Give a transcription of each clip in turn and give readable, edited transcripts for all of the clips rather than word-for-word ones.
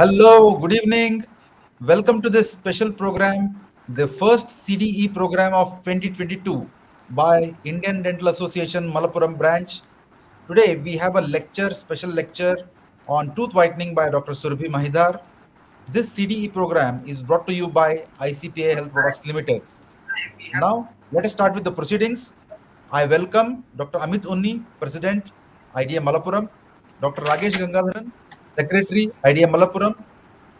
Hello, good evening. Welcome to this special program, the first CDE program of 2022 by Indian Dental Association Malappuram branch. Today we have a special lecture on tooth whitening by Dr. Surabhi Mahidhar. This CDE program is brought to you by ICPA Health Products Limited. Now, let us start with the proceedings. I welcome Dr. Amit Unni, President, IDA Malappuram, Dr. Ragesh Gangadharan, Secretary, IDA Malappuram,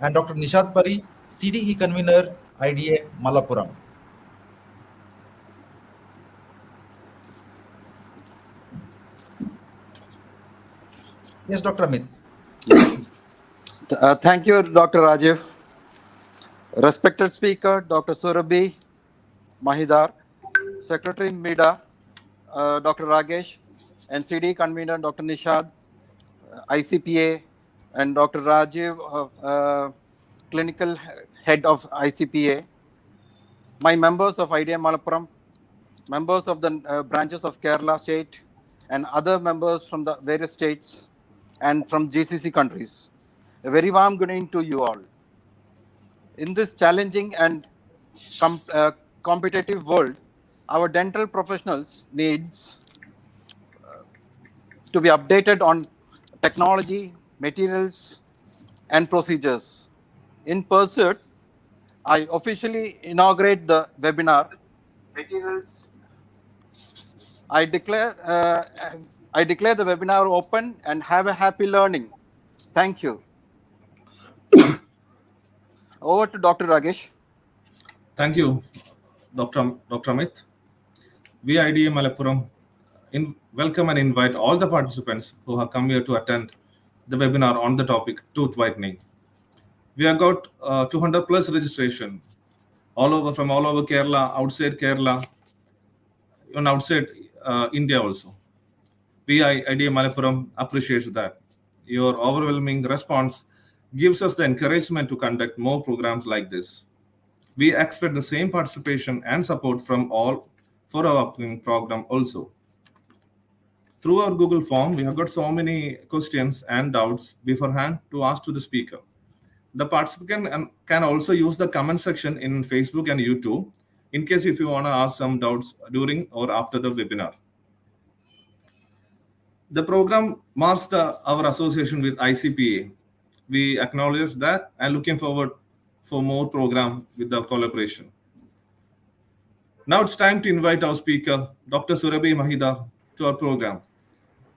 and Dr. Nishad Pari, CDE Convener, IDA Malappuram. Yes, Dr. Amit. Thank you, Dr. Rajiv. Respected speaker, Dr. Surabhi Mahidhar, Secretary MIDA, Dr. Ragesh, and CD Convener, Dr. Nishad, ICPA, and Dr. Rajiv, Clinical Head of ICPA, my members of IDM Malappuram, members of the branches of Kerala State, and other members from the various states and from GCC countries. A very warm good evening to you all. In this challenging and competitive world, our dental professionals needs to be updated on technology, materials, and procedures. In pursuit, I officially inaugurate the webinar. Materials. I declare the webinar open and have a happy learning. Thank you. Over to Dr. Ragesh. Thank you, Dr. Amit. We IDA Malappuram welcome and invite all the participants who have come here to attend the webinar on the topic tooth whitening. We have got 200 plus registration from all over Kerala, outside Kerala, and outside India also. We IDA Malappuram appreciates that. Your overwhelming response gives us the encouragement to conduct more programs like this. We expect the same participation and support from all for our upcoming program also. Through our Google form, we have got so many questions and doubts beforehand to ask to the speaker. The participant can also use the comment section in Facebook and YouTube in case if you want to ask some doubts during or after the webinar. The program marks our association with ICPA. We acknowledge that and looking forward for more program with the collaboration. Now it's time to invite our speaker, Dr. Surabhi Mahidhar, to our program.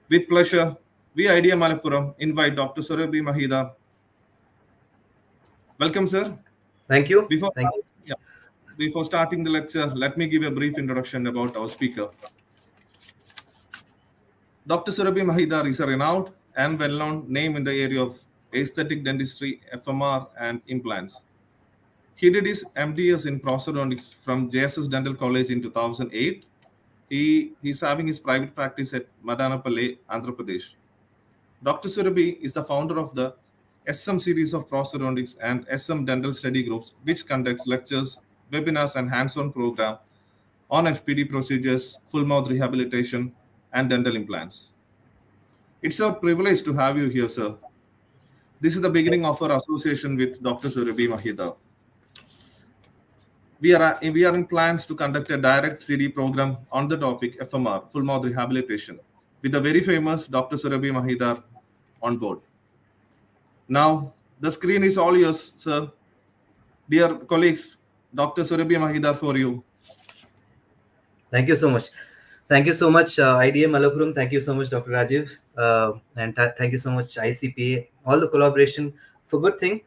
With pleasure, we IDA Malappuram invite Dr. Surabhi Mahidhar. Welcome, sir. Thank you. Before starting the lecture, let me give a brief introduction about our speaker. Dr. Surabhi Mahidhar is a renowned and well-known name in the area of aesthetic dentistry, FMR, and implants. He did his MDS in Prosthodontics from JSS Dental College in 2008. He's having his private practice at Madanapalle, Andhra Pradesh. Dr. Surabhi is the founder of the SM series of Prosthodontics and SM Dental Study Groups, which conducts lectures, webinars, and hands-on program on FPD procedures, full mouth rehabilitation, and dental implants. It's our privilege to have you here, sir. This is the beginning of our association with Dr. Surabhi Mahidhar. We are in plans to conduct a direct CD program on the topic FMR, full mouth rehabilitation, with the very famous Dr. Surabhi Mahidhar on board. Now, the screen is all yours, sir. Dear colleagues, Dr. Surabhi Mahidhar for you. Thank you so much. Thank you so much, IDA Malappuram. Thank you so much, Dr. Rajiv. And thank you so much, ICPA. All the collaboration for good thing.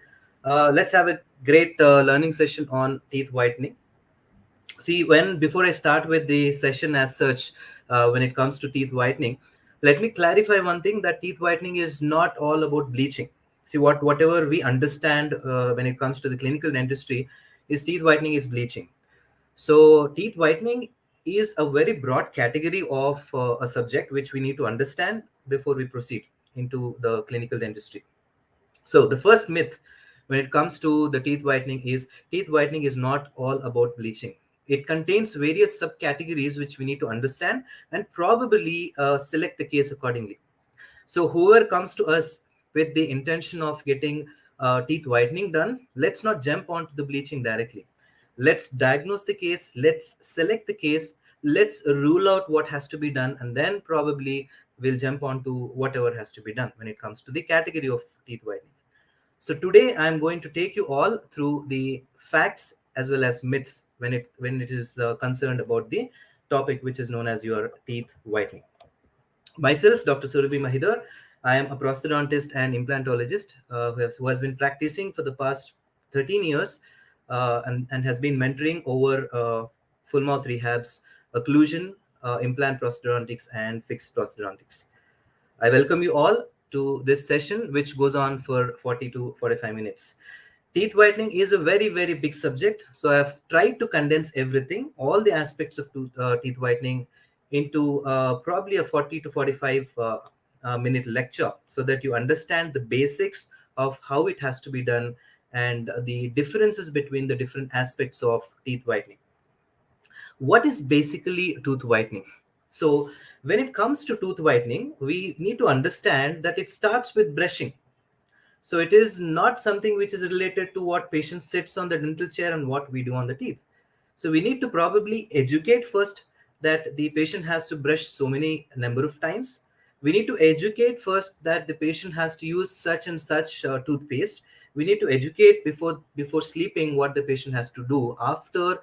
Let's have a great learning session on teeth whitening. See, before I start with the session as such, when it comes to teeth whitening, let me clarify one thing, that teeth whitening is not all about bleaching. See, whatever we understand when it comes to the clinical dentistry is teeth whitening is bleaching. So teeth whitening is a very broad category of a subject which we need to understand before we proceed into the clinical dentistry. So the first myth when it comes to the teeth whitening is not all about bleaching. It contains various subcategories which we need to understand and probably select the case accordingly. So whoever comes to us with the intention of getting teeth whitening done, let's not jump onto the bleaching directly. Let's diagnose the case, let's select the case, let's rule out what has to be done, and then probably we'll jump on to whatever has to be done when it comes to the category of teeth whitening. So today I'm going to take you all through the facts as well as myths when it is concerned about the topic which is known as your teeth whitening. Myself, Dr. Surabhi Mahidhar, I am a prosthodontist and implantologist who has been practicing for the past 13 years and has been mentoring over full mouth rehabs, occlusion, implant prosthodontics, and fixed prosthodontics. I welcome you all to this session, which goes on for 40 to 45 minutes. Teeth whitening is a very, very big subject. So I've tried to condense everything, all the aspects of teeth whitening into probably a 40 to 45 minute lecture so that you understand the basics of how it has to be done and the differences between the different aspects of teeth whitening. What is basically tooth whitening? So when it comes to tooth whitening, we need to understand that it starts with brushing. So it is not something which is related to what patient sits on the dental chair and what we do on the teeth. So we need to probably educate first that the patient has to brush so many number of times. We need to educate first that the patient has to use such and such toothpaste. We need to educate before sleeping what the patient has to do after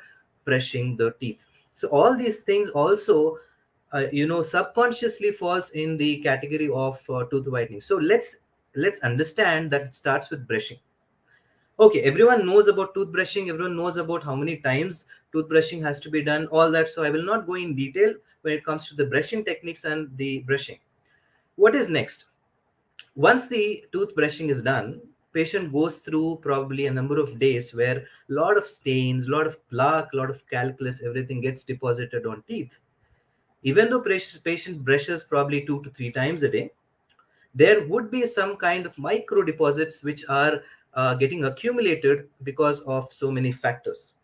brushing the teeth. So all these things also subconsciously falls in the category of tooth whitening. So let's understand that it starts with brushing. Okay, everyone knows about toothbrushing, everyone knows about how many times toothbrushing has to be done, all that. So I will not go in detail when it comes to the brushing techniques and the brushing. What is next? Once the toothbrushing is done, patient goes through probably a number of days where a lot of stains, a lot of plaque, a lot of calculus, everything gets deposited on teeth. Even though patient brushes probably 2 to 3 times a day, there would be some kind of micro deposits which are getting accumulated because of so many factors.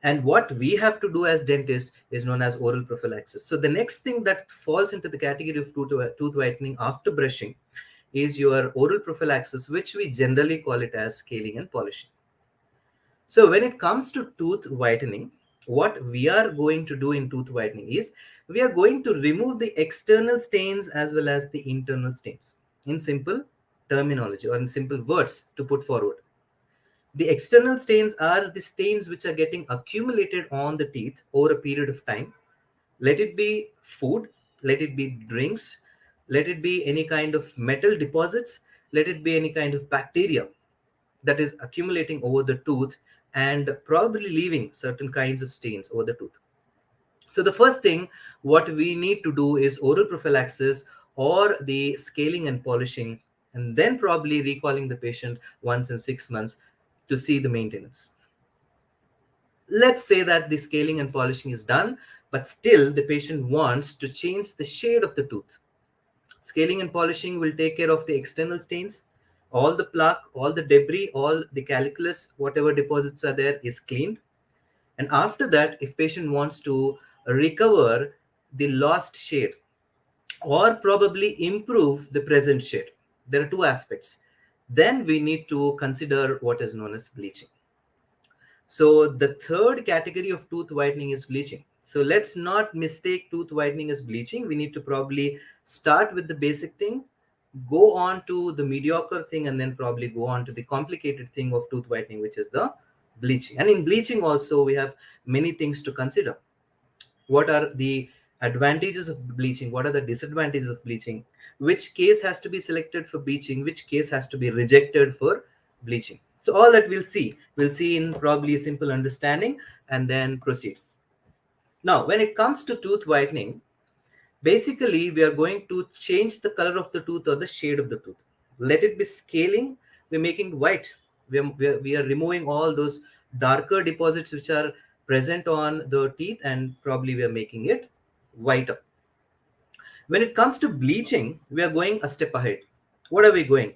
And what we have to do as dentists is known as oral prophylaxis. So the next thing that falls into the category of tooth whitening after brushing is your oral prophylaxis, which we generally call it as scaling and polishing. So when it comes to tooth whitening, what we are going to do in tooth whitening is we are going to remove the external stains as well as the internal stains. In simple terminology or in simple words to put forward, the external stains are the stains which are getting accumulated on the teeth over a period of time. Let it be food, let it be drinks, let it be any kind of metal deposits, let it be any kind of bacteria that is accumulating over the tooth and probably leaving certain kinds of stains over the tooth. So the first thing what we need to do is oral prophylaxis or the scaling and polishing, and then probably recalling the patient once in 6 months to see the maintenance. Let's say that the scaling and polishing is done, but still the patient wants to change the shade of the tooth. Scaling and polishing will take care of the external stains. All the plaque, all the debris, all the calculus, whatever deposits are there is cleaned. And after that, if patient wants to recover the lost shade or probably improve the present shade, there are two aspects. Then we need to consider what is known as bleaching. So the third category of tooth whitening is bleaching. So let's not mistake tooth whitening as bleaching. We need to probably start with the basic thing, go on to the mediocre thing, and then probably go on to the complicated thing of tooth whitening, which is the bleaching. And in bleaching also, we have many things to consider. What are the advantages of bleaching? What are the disadvantages of bleaching? Which case has to be selected for bleaching? Which case has to be rejected for bleaching? So all that we'll see in probably simple understanding and then proceed. Now, when it comes to tooth whitening, basically we are going to change the color of the tooth or the shade of the tooth. Let it be scaling, we're making it white. We are removing all those darker deposits which are present on the teeth, and probably we are making it whiter. When it comes to bleaching, we are going a step ahead. What are we going?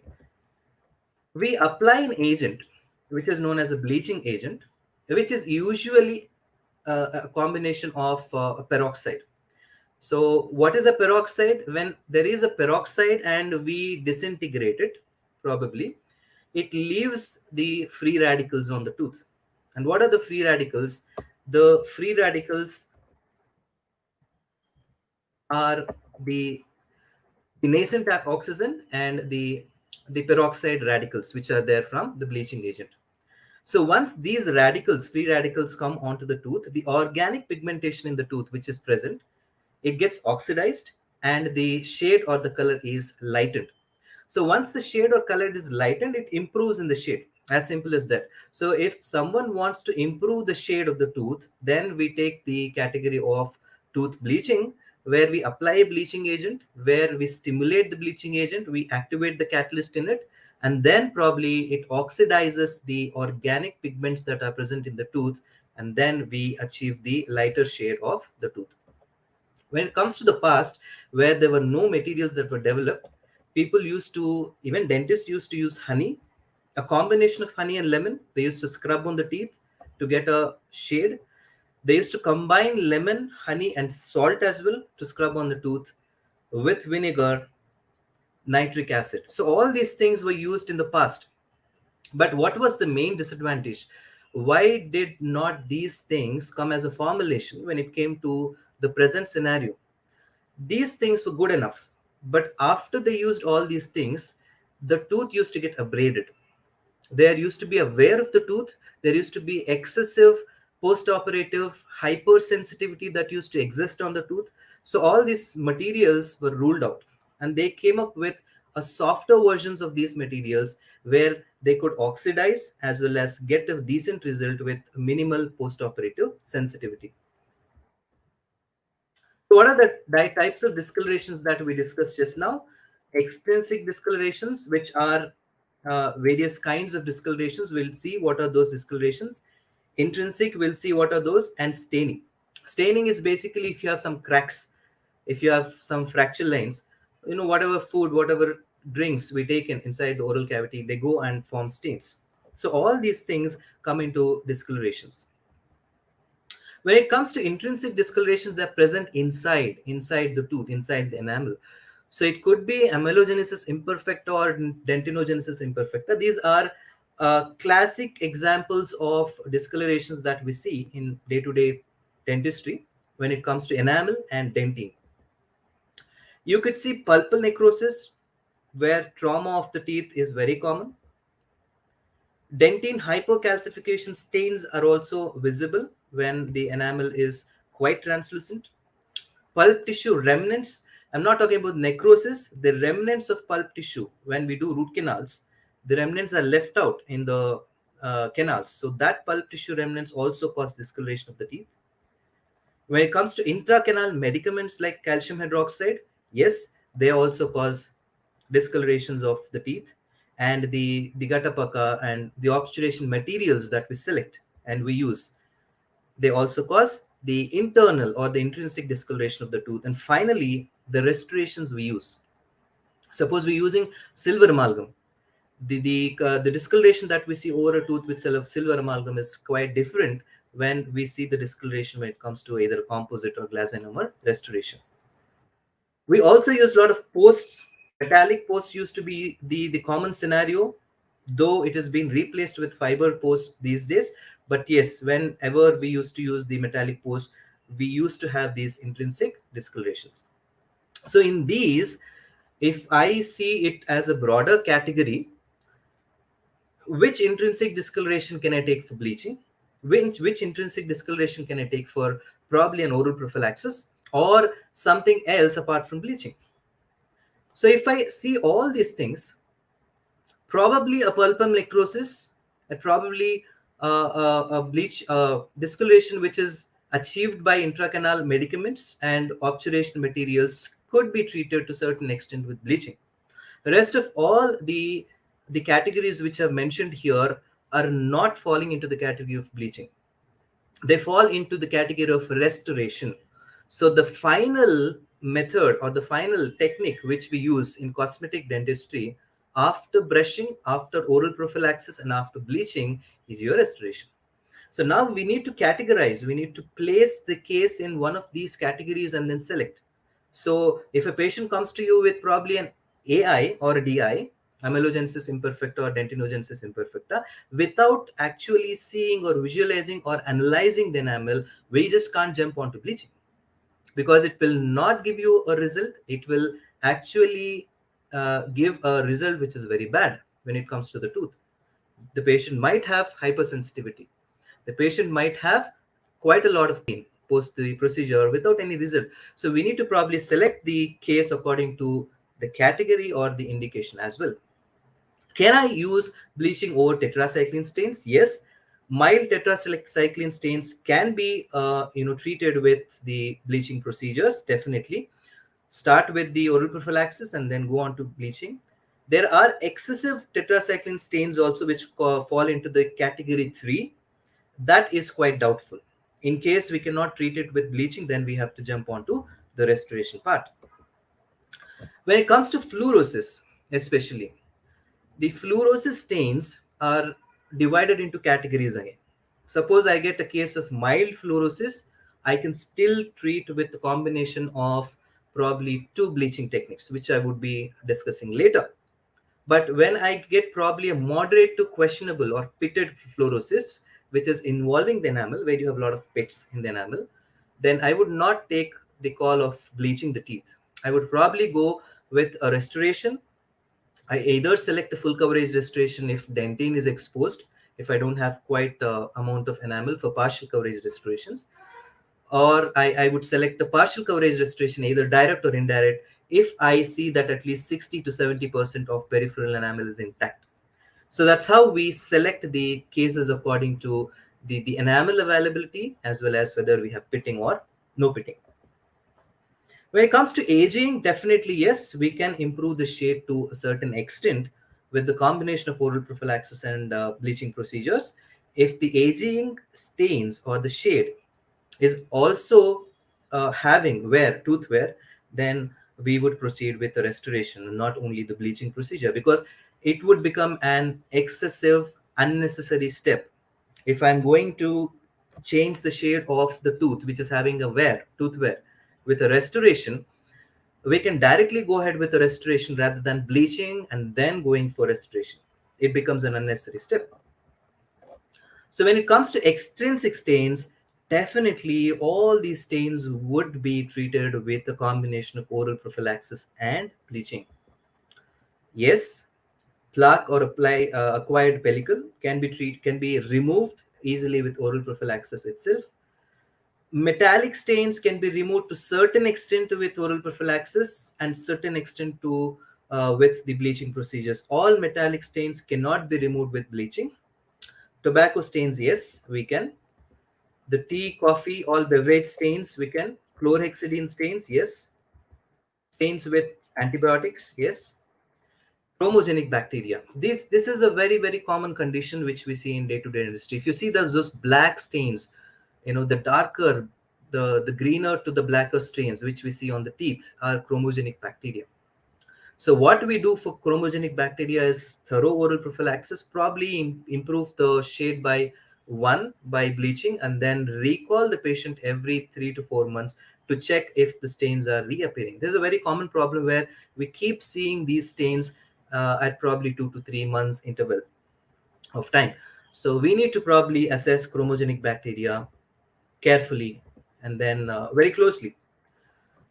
We apply an agent which is known as a bleaching agent, which is usually a combination of a peroxide. So what is a peroxide? When there is a peroxide and we disintegrate it, probably it leaves the free radicals on the tooth. And what are the free radicals? The free radicals are the nascent oxygen and the peroxide radicals, which are there from the bleaching agent. So once these radicals, free radicals, come onto the tooth, the organic pigmentation in the tooth which is present, it gets oxidized and the shade or the color is lightened. So once the shade or color is lightened, it improves in the shade. As simple as that. So if someone wants to improve the shade of the tooth, then we take the category of tooth bleaching, where we apply a bleaching agent, where we stimulate the bleaching agent, we activate the catalyst in it, and then probably it oxidizes the organic pigments that are present in the tooth, and then we achieve the lighter shade of the tooth. When it comes to the past, where there were no materials that were developed, people used to, even dentists used to use honey, a combination of honey and lemon. They used to scrub on the teeth to get a shade. They used to combine lemon, honey, and salt as well to scrub on the tooth with vinegar, nitric acid. So all these things were used in the past. But what was the main disadvantage? Why did not these things come as a formulation when it came to the present scenario? These things were good enough, but after they used all these things, the tooth used to get abraded. There used to be a wear of the tooth. There used to be excessive post-operative hypersensitivity that used to exist on the tooth. So all these materials were ruled out, and they came up with a softer versions of these materials where they could oxidize as well as get a decent result with minimal post-operative sensitivity. So what are the types of discolorations that we discussed just now? Extrinsic discolorations, which are various kinds of discolorations. We'll see what are those discolorations. Intrinsic, we'll see what are those, and staining. Staining is basically if you have some cracks, if you have some fracture lines, whatever food, whatever drinks we take inside the oral cavity, they go and form stains. So all these things come into discolorations. When it comes to intrinsic discolorations, they're present inside the tooth, inside the enamel. So it could be amelogenesis imperfecta or dentinogenesis imperfecta. These are classic examples of discolorations that we see in day-to-day dentistry when it comes to enamel and dentine. You could see pulpal necrosis, where trauma of the teeth is very common. Dentine hypocalcification stains are also visible when the enamel is quite translucent. Pulp tissue remnants, I'm not talking about necrosis, the remnants of pulp tissue, when we do root canals, the remnants are left out in the canals. So that pulp tissue remnants also cause discoloration of the teeth. When it comes to intracanal medicaments like calcium hydroxide, yes, they also cause discolorations of the teeth. And the gatapaka and the obturation materials that we select and we use, they also cause the internal or the intrinsic discoloration of the tooth. And finally, the restorations we use. Suppose we're using silver amalgam. The discoloration that we see over a tooth with silver amalgam is quite different when we see the discoloration when it comes to either composite or glass enamel restoration. We also use a lot of posts. Metallic posts used to be the common scenario, though it has been replaced with fiber posts these days. But yes, whenever we used to use the metallic post, we used to have these intrinsic discolorations. So in these, if I see it as a broader category, which intrinsic discoloration can I take for bleaching? Which intrinsic discoloration can I take for probably an oral prophylaxis or something else apart from bleaching? So if I see all these things, probably a pulpal necrosis, and probably a bleach discoloration which is achieved by intracanal medicaments and obturation materials could be treated to a certain extent with bleaching. The rest of all the categories which are mentioned here are not falling into the category of bleaching. They fall into the category of restoration. So the final method or the final technique which we use in cosmetic dentistry after brushing, after oral prophylaxis, and after bleaching is your restoration. So now we need to categorize, we need to place the case in one of these categories and then select. So if a patient comes to you with probably an AI or a DI, amelogenesis imperfecta or dentinogenesis imperfecta, without actually seeing or visualizing or analyzing the enamel, we just can't jump onto bleaching, because it will not give you a result. It will actually give a result which is very bad when it comes to the tooth. The patient might have hypersensitivity. The patient might have quite a lot of pain post the procedure without any result. So we need to probably select the case according to the category or the indication as well. Can I use bleaching over tetracycline stains? Yes, mild tetracycline stains can be treated with the bleaching procedures. Definitely, start with the oral prophylaxis and then go on to bleaching. There are excessive tetracycline stains also which fall into the category 3. That is quite doubtful. In case we cannot treat it with bleaching, then we have to jump onto the restoration part. When it comes to fluorosis, especially, the fluorosis stains are divided into categories again. Suppose I get a case of mild fluorosis, I can still treat with a combination of probably 2 bleaching techniques, which I would be discussing later. But when I get probably a moderate to questionable or pitted fluorosis, which is involving the enamel, where you have a lot of pits in the enamel, then I would not take the call of bleaching the teeth. I would probably go with a restoration. I either select a full coverage restoration if dentine is exposed, if I don't have quite amount of enamel for partial coverage restorations, or I would select a partial coverage restoration, either direct or indirect, if I see that at least 60 to 70% of peripheral enamel is intact. So that's how we select the cases according to the enamel availability, as well as whether we have pitting or no pitting. When it comes to aging, definitely yes, we can improve the shade to a certain extent with the combination of oral prophylaxis and bleaching procedures. If the aging stains or the shade is also having wear, tooth wear, then we would proceed with the restoration, not only the bleaching procedure, because it would become an excessive, unnecessary step. If I'm going to change the shade of the tooth, which is having a wear, tooth wear, with a restoration, we can directly go ahead with the restoration rather than bleaching and then going for restoration. It becomes an unnecessary step. So when it comes to extrinsic stains, definitely all these stains would be treated with a combination of oral prophylaxis and bleaching. Yes, plaque or acquired pellicle can be removed easily with oral prophylaxis itself. Metallic stains can be removed to certain extent with oral prophylaxis and certain extent to with the bleaching procedures. All metallic stains cannot be removed with bleaching. Tobacco stains, yes, we can. The tea, coffee, all beverage stains, we can. Chlorhexidine stains, yes. Stains with antibiotics, yes. Chromogenic bacteria. This is a very common condition which we see in day-to-day industry. If you see those black stains, the darker, the greener to the blacker stains which we see on the teeth are chromogenic bacteria. So what we do for chromogenic bacteria is thorough oral prophylaxis, probably improve the shade by bleaching, and then recall the patient every 3 to 4 months to check if the stains are reappearing. There's a very common problem where we keep seeing these stains at probably 2 to 3 months interval of time. So we need to probably assess chromogenic bacteria carefully and then very closely.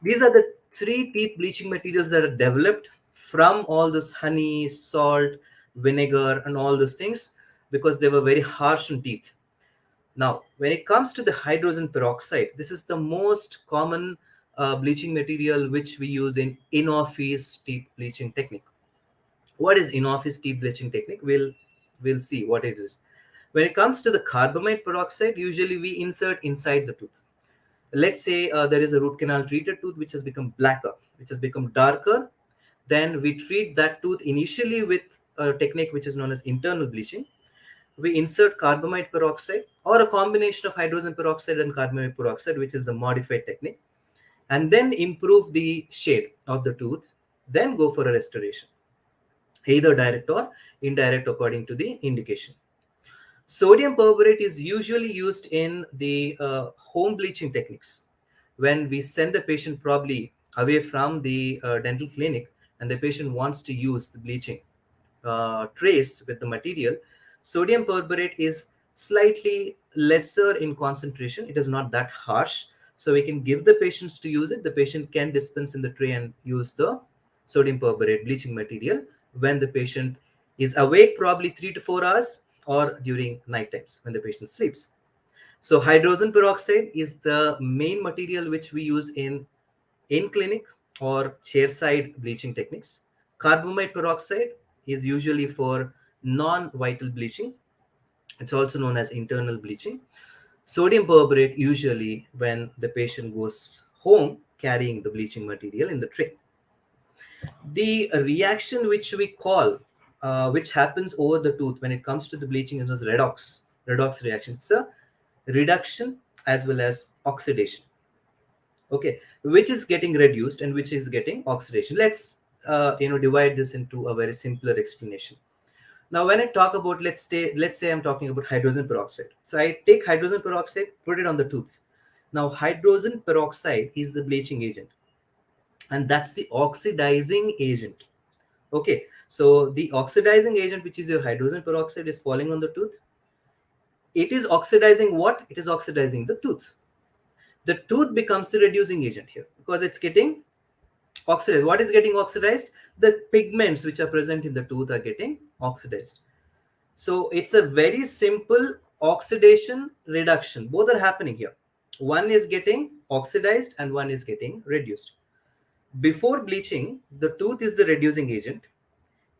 These are the 3 teeth bleaching materials that are developed from all this honey, salt, vinegar, and all those things because they were very harsh on teeth. Now, when it comes to the hydrogen peroxide, this is the most common bleaching material which we use in office teeth bleaching technique. What is in office teeth bleaching technique? We'll see what it is. When it comes to the carbamide peroxide, usually we insert inside the tooth. Let's say there is a root canal treated tooth which has become blacker, which has become darker. Then we treat that tooth initially with a technique which is known as internal bleaching. We insert carbamide peroxide or a combination of hydrogen peroxide and carbamide peroxide, which is the modified technique, and then improve the shade of the tooth, then go for a restoration, either direct or indirect according to the indication. Sodium perborate is usually used in the home bleaching techniques when we send the patient probably away from the dental clinic and the patient wants to use the bleaching. trays with the material, sodium perborate is slightly lesser in concentration. It is not that harsh. So we can give the patients to use it. The patient can dispense in the tray and use the sodium perborate bleaching material when the patient is awake, probably 3 to 4 hours, or during night times when the patient sleeps. So hydrogen peroxide is the main material which we use in clinic or chairside bleaching techniques. Carbamide peroxide is usually for non-vital bleaching. It's also known as internal bleaching. Sodium perborate usually when the patient goes home carrying the bleaching material in the tray. The reaction which we call, which happens over the tooth when it comes to the bleaching is redox reaction. It's a reduction as well as oxidation. Okay, which is getting reduced and which is getting oxidation. Let's divide this into a very simpler explanation. Now when I talk about, let's say I'm talking about hydrogen peroxide. So I take hydrogen peroxide, put it on the tooth. Now hydrogen peroxide is the bleaching agent, and that's the oxidizing agent. Okay, so the oxidizing agent, which is your hydrogen peroxide, is falling on the tooth. It is oxidizing what? It is oxidizing the tooth. The tooth becomes the reducing agent here because it's getting oxidized. What is getting oxidized? The pigments which are present in the tooth are getting oxidized. So it's a very simple oxidation reduction. Both are happening here. One is getting oxidized and one is getting reduced. Before bleaching, the tooth is the reducing agent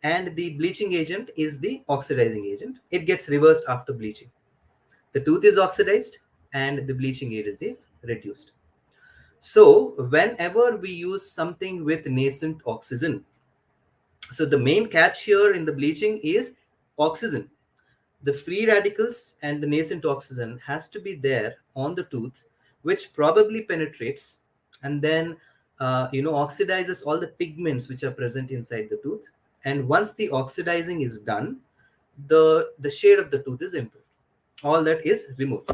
and the bleaching agent is the oxidizing agent. It gets reversed after bleaching. The tooth is oxidized and the bleaching agent is reduced. So whenever we use something with nascent oxygen, so the main catch here in the bleaching is oxygen. The free radicals and the nascent oxygen has to be there on the tooth, which probably penetrates and then oxidizes all the pigments which are present inside the tooth. And once the oxidizing is done, the shade of the tooth is improved. All that is removed.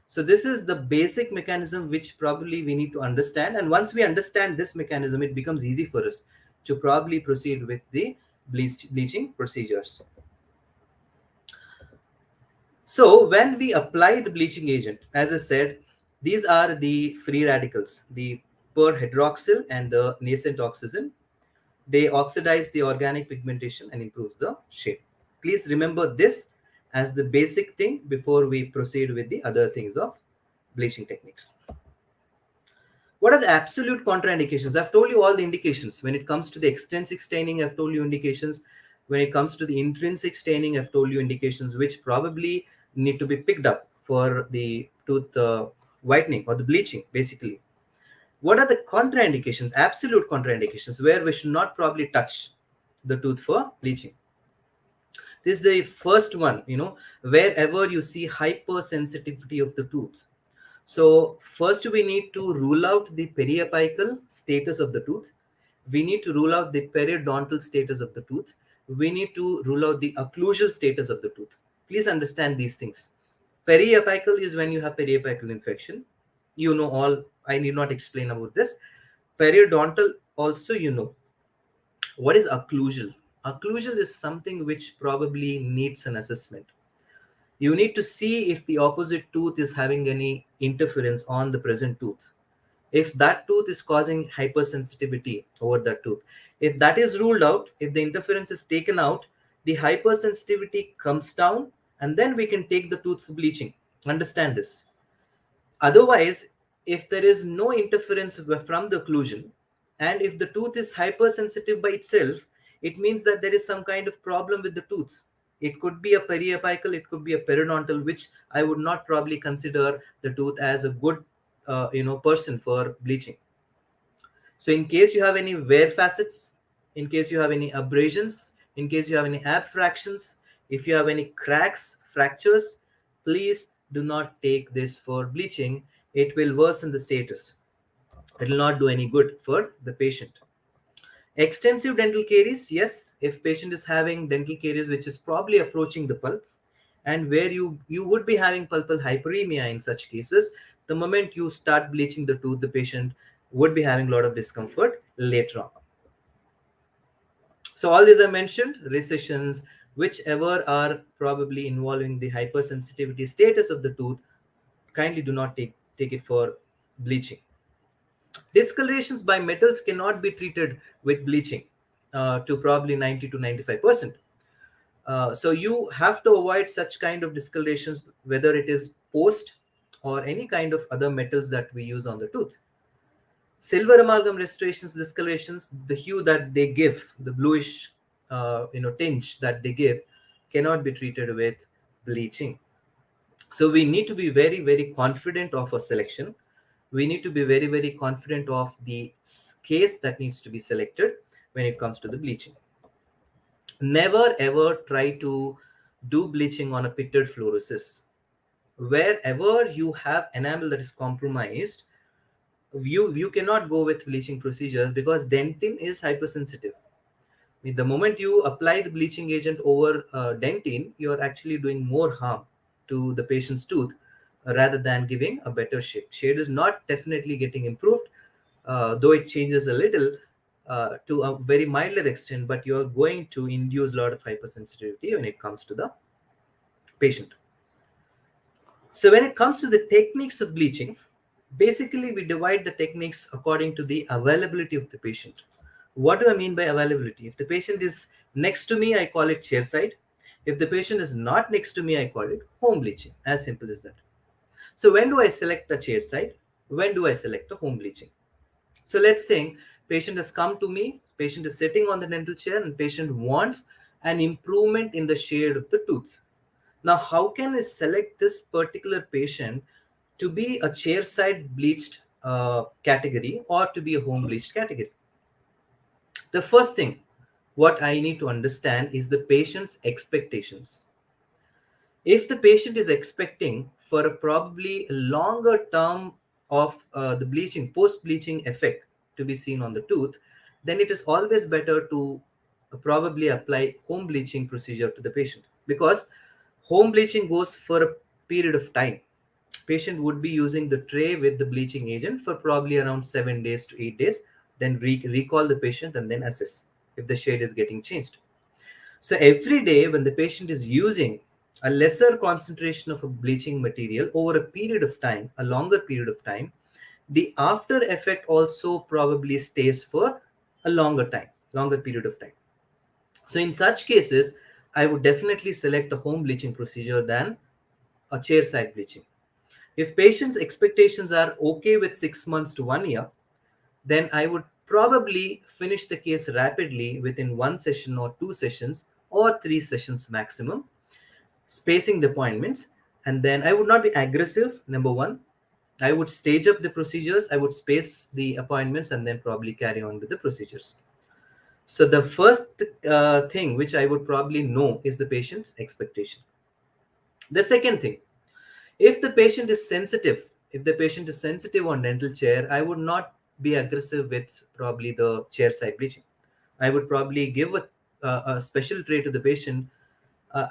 So this is the basic mechanism which probably we need to understand. And once we understand this mechanism, it becomes easy for us to probably proceed with the bleaching procedures. So when we apply the bleaching agent, as I said, these are the free radicals, the perhydroxyl and the nascent oxygen. They oxidize the organic pigmentation and improves the shade. Please remember this as the basic thing before we proceed with the other things of bleaching techniques. What are the absolute contraindications? I've told you all the indications. When it comes to the extrinsic staining, I've told you indications. When it comes to the intrinsic staining, I've told you indications which probably need to be picked up for the tooth whitening or the bleaching, basically. What are the contraindications, absolute contraindications, where we should not probably touch the tooth for bleaching? This is the first one, wherever you see hypersensitivity of the tooth. So first we need to rule out the periapical status of the tooth. We need to rule out the periodontal status of the tooth. We need to rule out the occlusal status of the tooth. Please understand these things. Periapical is when you have periapical infection. You know all, I need not explain about this. Periodontal also, What is occlusal? Occlusal is something which probably needs an assessment. You need to see if the opposite tooth is having any interference on the present tooth. If that tooth is causing hypersensitivity over that tooth, if that is ruled out, if the interference is taken out, the hypersensitivity comes down and then we can take the tooth for bleaching. Understand this. Otherwise, if there is no interference from the occlusion and if the tooth is hypersensitive by itself, it means that there is some kind of problem with the tooth. It could be a periapical, it could be a periodontal, which I would not probably consider the tooth as a good person for bleaching. So in case you have any wear facets, in case you have any abrasions, in case you have any abfractions, if you have any cracks, fractures, please do not take this for bleaching. It will worsen the status. It will not do any good for the patient. Extensive dental caries, yes, if patient is having dental caries which is probably approaching the pulp, and where you would be having pulpal hyperemia in such cases, the moment you start bleaching the tooth, the patient would be having a lot of discomfort later on. So all these I mentioned, recessions, whichever are probably involving the hypersensitivity status of the tooth, kindly do not take it for bleaching. Discolorations by metals cannot be treated with bleaching to probably 90 to 95%. So you have to avoid such kind of discolorations, whether it is post or any kind of other metals that we use on the tooth. Silver amalgam restorations, discolorations, the hue that they give, the bluish, tinge that they give, cannot be treated with bleaching. So we need to be very, very confident of a selection. We need to be very, very confident of the case that needs to be selected when it comes to the bleaching. Never ever try to do bleaching on a pitted fluorosis. Wherever you have enamel that is compromised, you cannot go with bleaching procedures because dentin is hypersensitive. The moment you apply the bleaching agent over dentin, you're actually doing more harm to the patient's tooth rather than giving a better shade. Shade is not definitely getting improved, though it changes a little to a very milder extent, but you're going to induce a lot of hypersensitivity when it comes to the patient. So when it comes to the techniques of bleaching, basically we divide the techniques according to the availability of the patient. What do I mean by availability? If the patient is next to me, I call it chairside. If the patient is not next to me, I call it home bleaching. As simple as that. So when do I select a chairside? When do I select a home bleaching? So let's think patient has come to me, patient is sitting on the dental chair, and patient wants an improvement in the shade of the tooth. Now, how can I select this particular patient to be a chairside bleached category or to be a home bleached category? The first thing what I need to understand is the patient's expectations. If the patient is expecting for a probably longer term of the bleaching, post bleaching effect to be seen on the tooth, then it is always better to probably apply home bleaching procedure to the patient, because home bleaching goes for a period of time. Patient would be using the tray with the bleaching agent for probably around 7 days to 8 days, then recall the patient and then assess if the shade is getting changed. So every day when the patient is using a lesser concentration of a bleaching material over a period of time, a longer period of time, the after effect also probably stays for a longer period of time. So in such cases, I would definitely select a home bleaching procedure than a chairside bleaching. If patients' expectations are okay with 6 months to 1 year, then I would probably finish the case rapidly within 1 session or 2 sessions or 3 sessions maximum, spacing the appointments. And then I would not be aggressive, number one. I would stage up the procedures, I would space the appointments, and then probably carry on with the procedures. So the first thing which I would probably know is the patient's expectation. The second thing, if the patient is sensitive, on dental chair, I would not be aggressive with probably the chair side bleaching. I would probably give a special tray to the patient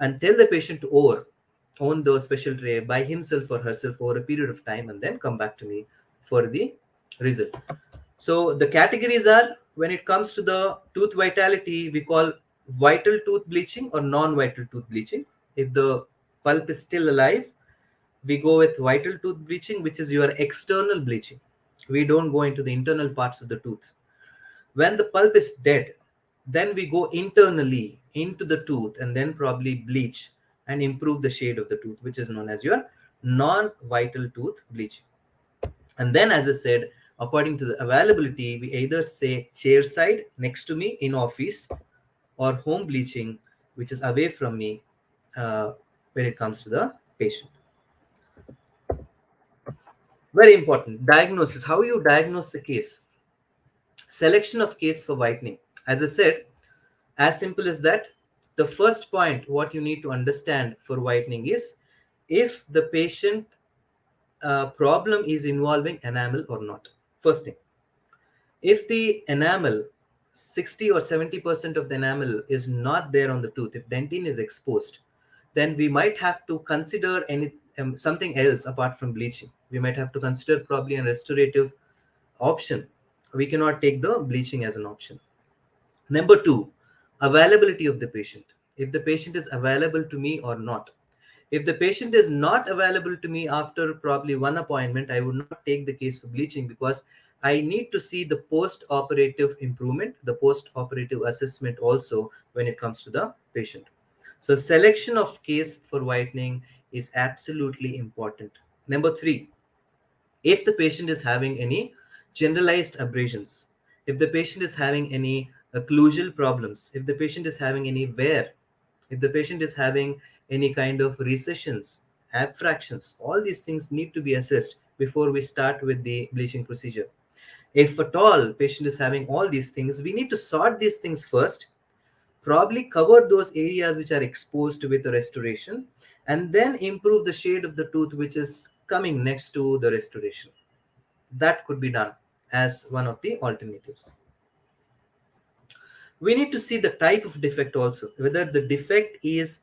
and tell the patient to own the special tray by himself or herself over a period of time, and then come back to me for the result. So the categories are, when it comes to the tooth vitality, we call vital tooth bleaching or non-vital tooth bleaching. If the pulp is still alive, we go with vital tooth bleaching, which is your external bleaching. We don't go into the internal parts of the tooth. When the pulp is dead, then we go internally into the tooth and then probably bleach and improve the shade of the tooth, which is known as your non-vital tooth bleaching. And then, as I said, according to the availability, we either say chair side next to me in office, or home bleaching, which is away from me when it comes to the patient. Very important. Diagnosis. How you diagnose the case. Selection of case for whitening. As I said, as simple as that. The first point what you need to understand for whitening is if the patient problem is involving enamel or not. First thing, if the enamel, 60 or 70% of the enamel is not there on the tooth, if dentin is exposed, then we might have to consider something else apart from bleaching. We might have to consider probably a restorative option. We cannot take the bleaching as an option. Number two, Availability of the patient, if the patient is available to me or not. If the patient is not available to me after probably one appointment, I would not take the case for bleaching, because I need to see the post operative improvement, the post operative assessment also when it comes to the patient. So selection of case for whitening is absolutely important. Number 3, if the patient is having any generalized abrasions, if the patient is having any occlusal problems, if the patient is having any wear, if the patient is having any kind of recessions, abfractions, all these things need to be assessed before we start with the bleaching procedure. If at all patient is having all these things, we need to sort these things first, probably cover those areas which are exposed with the restoration, and then improve the shade of the tooth which is coming next to the restoration. That could be done as one of the alternatives. We need to see the type of defect also, whether the defect is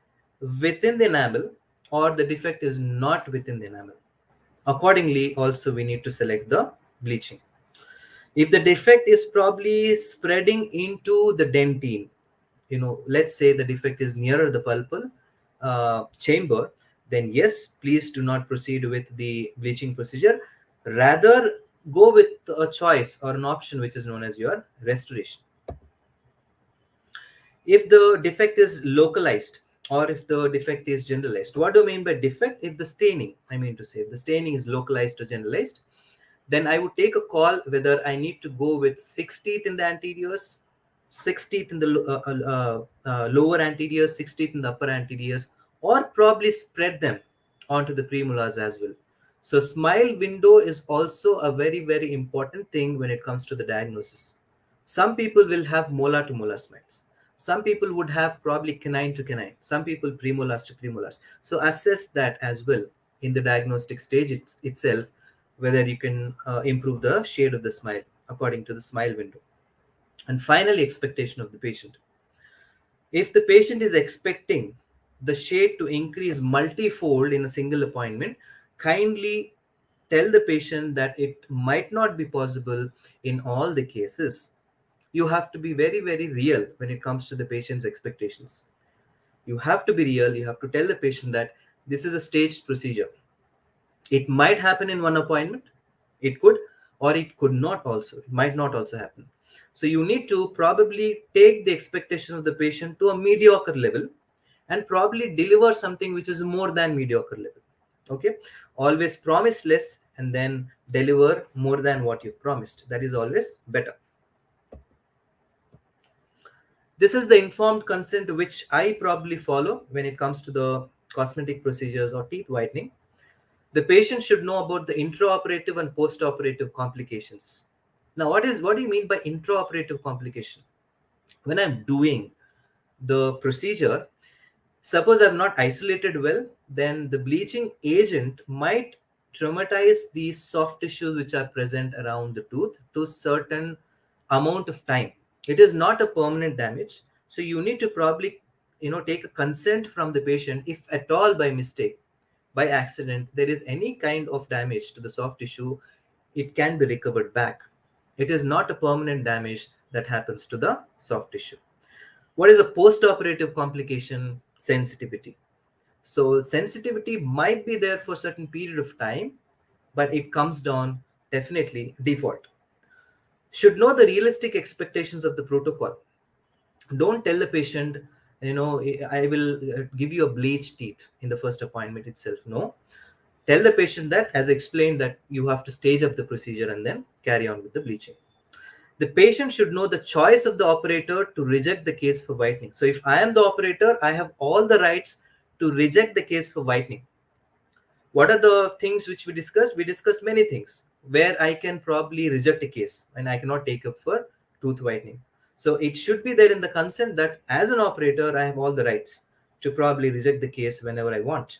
within the enamel or the defect is not within the enamel. Accordingly, also we need to select the bleaching. If the defect is probably spreading into the dentine, let's say the defect is nearer the pulpal chamber, then yes, please do not proceed with the bleaching procedure. Rather, go with a choice or an option which is known as your restoration. If the defect is localized or if the defect is generalized, what do I mean by defect? If the staining, I mean to say, if the staining is localized or generalized, then I would take a call whether I need to go with 6 teeth in the anteriors, 6 teeth in the lower anteriors, 6 teeth in the upper anteriors, or probably spread them onto the premolars as well. So smile window is also a very, very important thing when it comes to the diagnosis. Some people will have molar to molar smiles. Some people would have probably canine to canine. Some people premolars to premolars. So assess that as well in the diagnostic stage itself, whether you can improve the shade of the smile according to the smile window. And finally, expectation of the patient. If the patient is expecting the shade to increase multifold in a single appointment, kindly tell the patient that it might not be possible in all the cases. You have to be very, very real when it comes to the patient's expectations. You have to be real. You have to tell the patient that this is a staged procedure. It might happen in one appointment, it could, or it could not also, it might not also happen. So you need to probably take the expectation of the patient to a mediocre level and probably deliver something which is more than mediocre level. Okay, always promise less and then deliver more than what you've promised. That is always better. This is the informed consent which I probably follow when it comes to the cosmetic procedures or teeth whitening. The patient should know about the intraoperative and postoperative complications. Now, what do you mean by intraoperative complication? When I'm doing the procedure, suppose I've not isolated well, then the bleaching agent might traumatize the soft tissues which are present around the tooth to certain amount of time. It is not a permanent damage. So you need to probably, take a consent from the patient if at all by mistake, by accident, there is any kind of damage to the soft tissue, it can be recovered back. It is not a permanent damage that happens to the soft tissue. What is a post-operative complication? Sensitivity. So sensitivity might be there for a certain period of time, but it comes down definitely default. Should know the realistic expectations of the protocol. Don't tell the patient, I will give you a bleach teeth in the first appointment itself. No, tell the patient that, as explained, that you have to stage up the procedure and then carry on with the bleaching. The patient should know the choice of the operator to reject the case for whitening. So if I am the operator, I have all the rights to reject the case for whitening. What are the things which we discussed? We discussed many things where I can probably reject a case and I cannot take up for tooth whitening. So it should be there in the consent that as an operator, I have all the rights to probably reject the case whenever I want.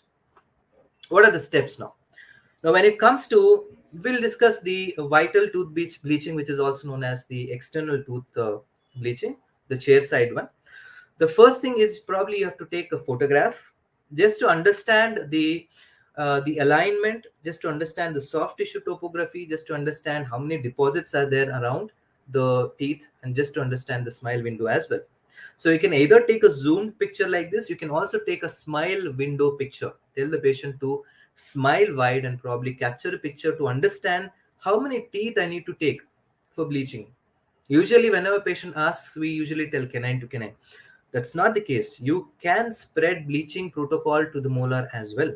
What are the steps now? Now, when it comes to, we'll discuss the vital tooth bleaching, which is also known as the external tooth bleaching, the chair side one. The first thing is probably you have to take a photograph just to understand the alignment, just to understand the soft tissue topography, just to understand how many deposits are there around the teeth, and just to understand the smile window as well. So you can either take a zoomed picture like this. You can also take a smile window picture. Tell the patient to smile wide and probably capture a picture to understand how many teeth I need to take for bleaching. Usually, whenever patient asks, we usually tell canine to canine. That's not the case. You can spread bleaching protocol to the molar as well,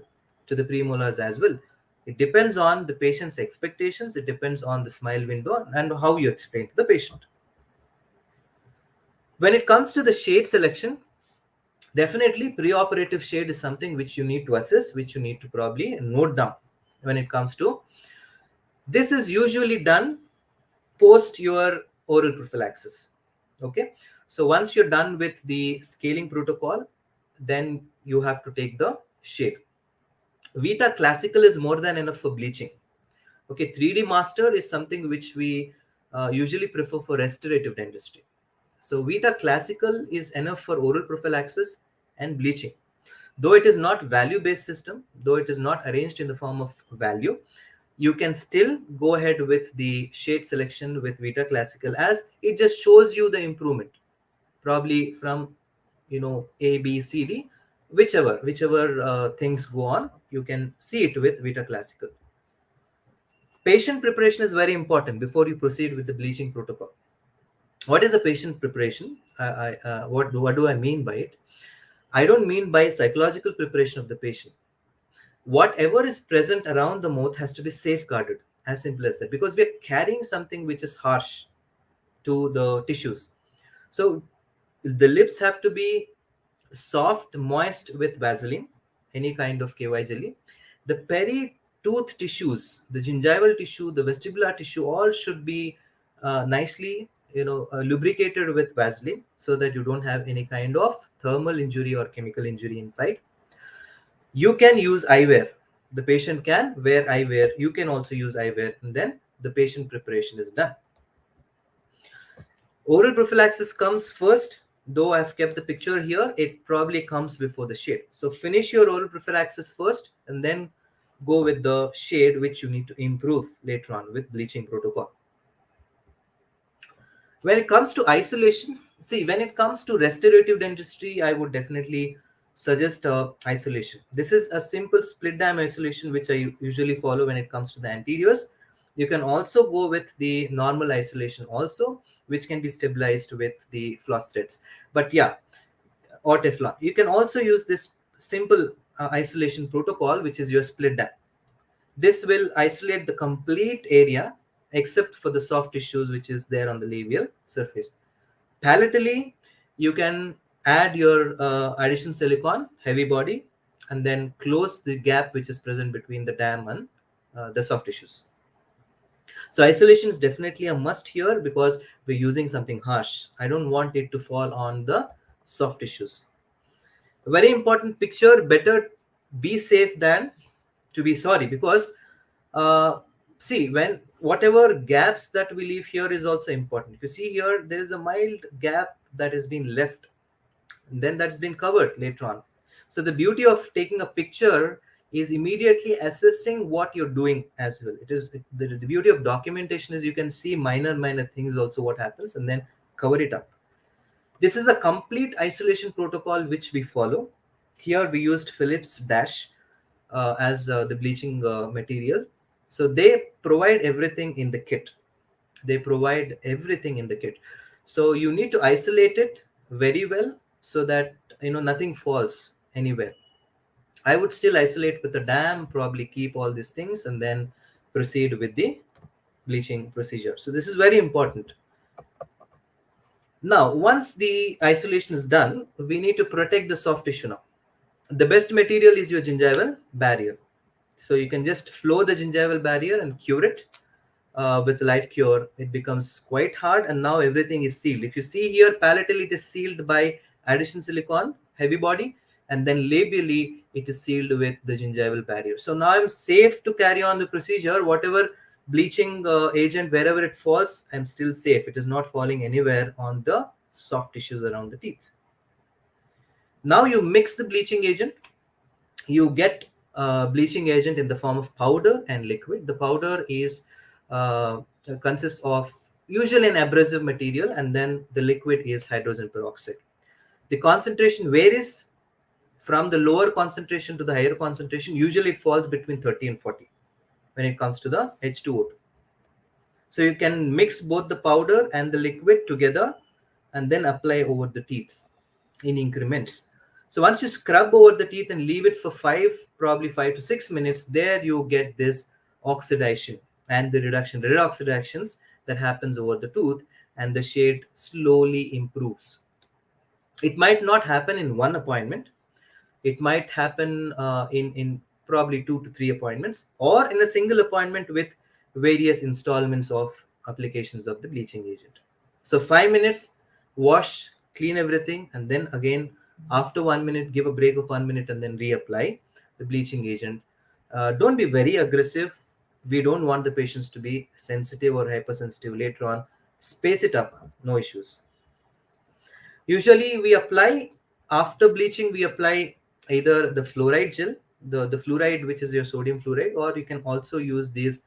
to the premolars as well. It depends on the patient's expectations. It depends on the smile window and how you explain to the patient. When it comes to the shade selection, definitely preoperative shade is something which you need to assess, which you need to probably note down. When it comes to this, is usually done post your oral prophylaxis. Okay, so once you're done with the scaling protocol, then you have to take the shade. Vita classical is more than enough for bleaching. Okay, 3D master is something which we usually prefer for restorative dentistry. So Vita classical is enough for oral prophylaxis and bleaching. Though it is not value-based system, though it is not arranged in the form of value, you can still go ahead with the shade selection with Vita classical, as it just shows you the improvement, probably from A, B, C, D, whichever things go on, you can see it with Vita classical. Patient preparation is very important before you proceed with the bleaching protocol. What is a patient preparation? What do I mean by it? I don't mean by psychological preparation of the patient. Whatever is present around the mouth has to be safeguarded, as simple as that, because we are carrying something which is harsh to the tissues. So the lips have to be soft, moist with Vaseline, any kind of KY jelly. The peri-tooth tissues, the gingival tissue, the vestibular tissue, all should be nicely, lubricated with Vaseline, so that you don't have any kind of thermal injury or chemical injury inside. You can use eyewear. The patient can wear eyewear. You can also use eyewear, and then the patient preparation is done. Oral prophylaxis comes first, though I've kept the picture here. It probably comes before the shade. So finish your oral prophylaxis first, and then go with the shade, which you need to improve later on with bleaching protocol. When it comes to isolation, see, when it comes to restorative dentistry, I would definitely suggest isolation. This is a simple split dam isolation, which I usually follow when it comes to the anteriors. You can also go with the normal isolation also, which can be stabilized with the floss threads. But yeah, or Teflon. You can also use this simple isolation protocol, which is your split dam. This will isolate the complete area except for the soft tissues which is there on the labial surface. Palatally, you can add your addition silicone, heavy body, and then close the gap which is present between the dam and the soft tissues. So isolation is definitely a must here, because we're using something harsh. I don't want it to fall on the soft tissues. A very important picture: better be safe than to be sorry, because see, when whatever gaps that we leave here is also important. If you see here, there is a mild gap that has been left, and then that's been covered later on. So the beauty of taking a picture is immediately assessing what you're doing as well. It is the beauty of documentation is you can see minor things also what happens, and then cover it up. This is a complete isolation protocol which we follow. Here we used Philips Dash as the bleaching material. So they provide everything in the kit. They provide everything in the kit. So you need to isolate it very well, so that nothing falls anywhere. I would still isolate with a dam, probably keep all these things, and then proceed with the bleaching procedure. So this is very important. Now, once the isolation is done, we need to protect the soft tissue now. The best material is your gingival barrier. So you can just flow the gingival barrier and cure it with light cure. It becomes quite hard, and now everything is sealed. If you see here, palatally it is sealed by addition silicone, heavy body, and then labially it is sealed with the gingival barrier. So now I'm safe to carry on the procedure. Whatever bleaching agent, wherever it falls, I'm still safe. It is not falling anywhere on the soft tissues around the teeth. Now you mix the bleaching agent. You get bleaching agent in the form of powder and liquid. The powder is consists of usually an abrasive material, and then the liquid is hydrogen peroxide. The concentration varies from the lower concentration to the higher concentration. Usually it falls between 30 and 40 when it comes to the H2O2. So you can mix both the powder and the liquid together and then apply over the teeth in increments. So once you scrub over the teeth and leave it for probably 5 to 6 minutes, there you get this oxidation and the red oxidations that happens over the tooth, and the shade slowly improves. It might not happen in one appointment. It might happen in probably 2 to 3 appointments, or in a single appointment with various installments of applications of the bleaching agent. So 5 minutes, wash, clean everything, and then again after 1 minute, give a break of 1 minute and then reapply the bleaching agent. Don't be very aggressive. We don't want the patients to be sensitive or hypersensitive later on. Space it up, no issues. Usually we apply, after bleaching, we apply either the fluoride gel, the fluoride, which is your sodium fluoride, or you can also use these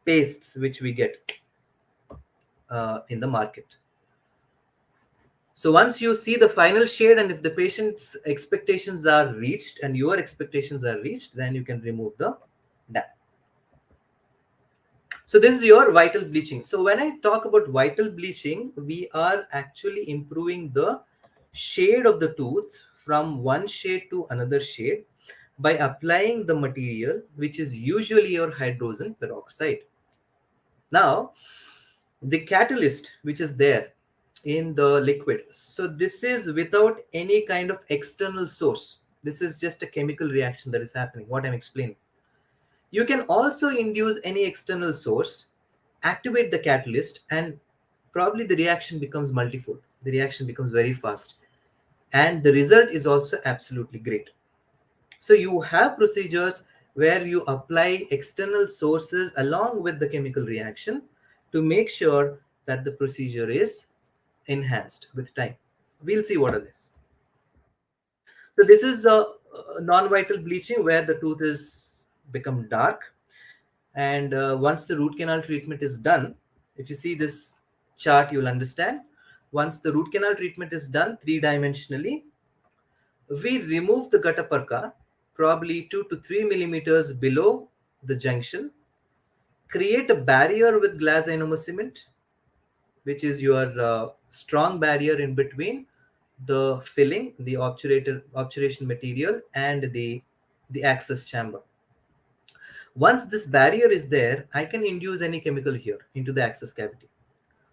pastes which we get in the market. So once you see the final shade, and if the patient's expectations are reached and your expectations are reached, then you can remove the dam. So this is your vital bleaching. So when I talk about vital bleaching, we are actually improving the shade of the tooth from one shade to another shade by applying the material, which is usually your hydrogen peroxide. Now, the catalyst which is there in the liquid, so this is without any kind of external source. This is just a chemical reaction that is happening, what I'm explaining. You can also induce any external source, activate the catalyst, and probably the reaction becomes multifold. The reaction becomes very fast, and the result is also absolutely great. So you have procedures where you apply external sources along with the chemical reaction to make sure that the procedure is enhanced with time. We'll see what are this. So this is a non-vital bleaching where the tooth is become dark, and once the root canal treatment is done, if you see this chart, you'll understand. Once the root canal treatment is done three-dimensionally, we remove the gutta perca probably 2 to 3 millimeters below the junction, create a barrier with glass ionomer cement, which is your strong barrier in between the filling, the obturation material, and the access chamber. Once this barrier is there, I can induce any chemical here into the access cavity.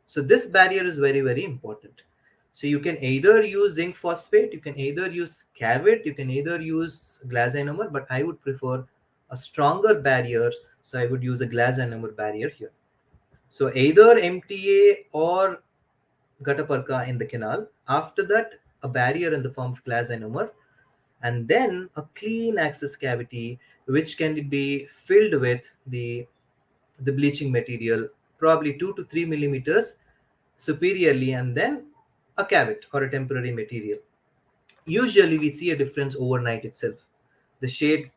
So this barrier is very, very important. So you can either use zinc phosphate, you can either use cavit, you can either use glass ionomer, but I would prefer a stronger barrier. So I would use a glass ionomer barrier here. So either MTA or gutta perca in the canal. After that, a barrier in the form of glass ionomer, and then a clean access cavity which can be filled with the bleaching material, probably 2 to 3 millimeters superiorly, and then a cavit or a temporary material. Usually we see a difference overnight itself. The shade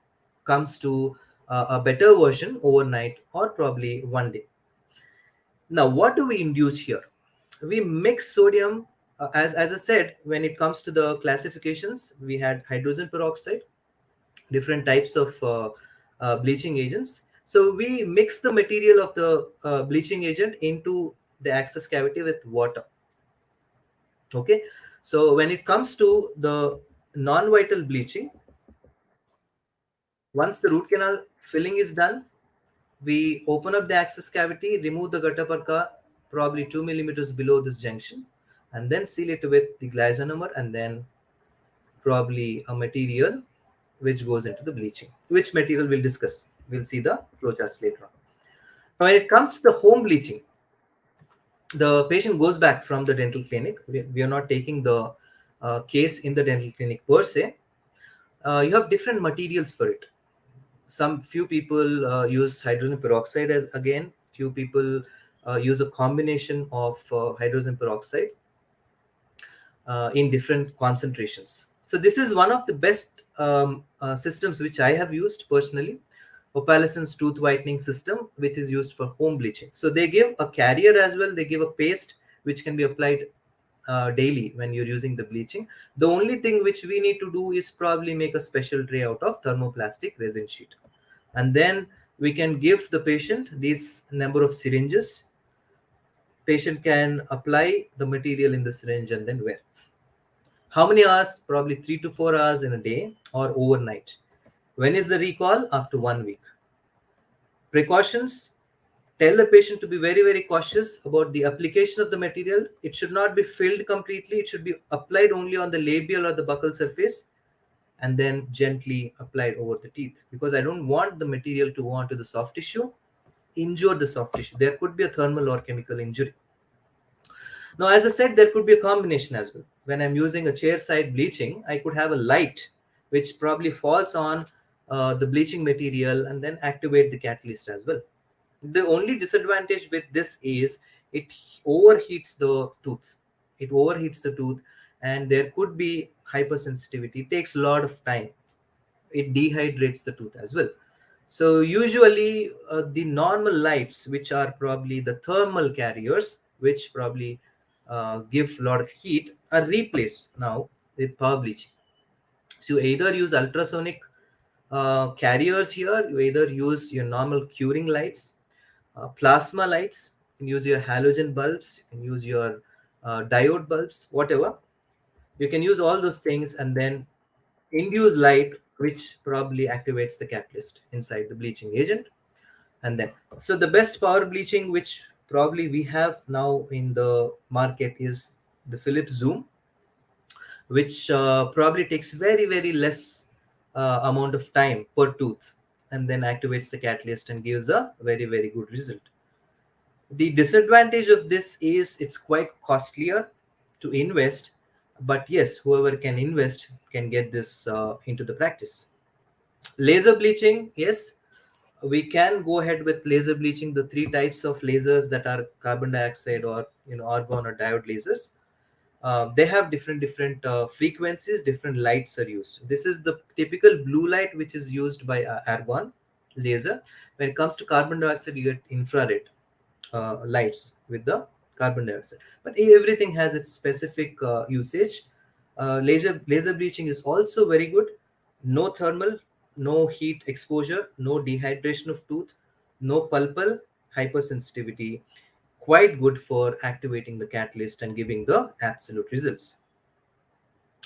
comes to a better version overnight or probably one day. Now, what do we induce here? We mix sodium, as I said, when it comes to the classifications, we had hydrogen peroxide, different types of bleaching agents. So we mix the material of the bleaching agent into the access cavity with water. Okay, so when it comes to the non-vital bleaching, once the root canal filling is done, we open up the access cavity, remove the gutta perca probably 2 millimeters below this junction, and then seal it with the glass ionomer, and then probably a material which goes into the bleaching. Which material we'll discuss. We'll see the flowcharts later on. Now, when it comes to the home bleaching, the patient goes back from the dental clinic. We are not taking the case in the dental clinic per se. You have different materials for it. Few people use hydrogen peroxide as again. Few people use a combination of hydrogen peroxide in different concentrations. So this is one of the best systems which I have used personally. Opalescence tooth whitening system, which is used for home bleaching. So they give a carrier as well. They give a paste which can be applied daily when you're using the bleaching. The only thing which we need to do is probably make a special tray out of thermoplastic resin sheet, and then we can give the patient these number of syringes. Patient can apply the material in the syringe and then wear. How many hours? Probably 3 to 4 hours in a day or overnight. When is the recall? After 1 week. Precautions: tell the patient to be very, very cautious about the application of the material. It should not be filled completely. It should be applied only on the labial or the buccal surface, and then gently applied over the teeth, because I don't want the material to go onto the soft tissue, injure the soft tissue. There could be a thermal or chemical injury. Now, as I said, there could be a combination as well. When I'm using a chair side bleaching, I could have a light which probably falls on the bleaching material and then activate the catalyst as well. The only disadvantage with this is it overheats the tooth. It overheats the tooth, and there could be hypersensitivity. It takes a lot of time. It dehydrates the tooth as well. So usually the normal lights, which are probably the thermal carriers, which probably give a lot of heat, are replaced now with power bleaching. So you either use ultrasonic carriers here, you either use your normal curing lights, plasma lights, you can use your halogen bulbs, you can use your diode bulbs, whatever. You can use all those things and then induce light, which probably activates the catalyst inside the bleaching agent. And then, so the best power bleaching which probably we have now in the market is the Philips Zoom, which probably takes very, very less amount of time per tooth, and then activates the catalyst and gives a very, very good result. The disadvantage of this is it's quite costlier to invest, but yes, whoever can invest can get this into the practice. Laser bleaching, yes, we can go ahead with laser bleaching. The three types of lasers that are carbon dioxide or argon or diode lasers, they have different frequencies. Different lights are used. This is the typical blue light which is used by argon laser. When it comes to carbon dioxide, you get infrared lights with the carbon dioxide, but everything has its specific usage. Laser bleaching is also very good. No thermal, no heat exposure, no dehydration of tooth, no pulpal hypersensitivity. Quite good for activating the catalyst and giving the absolute results.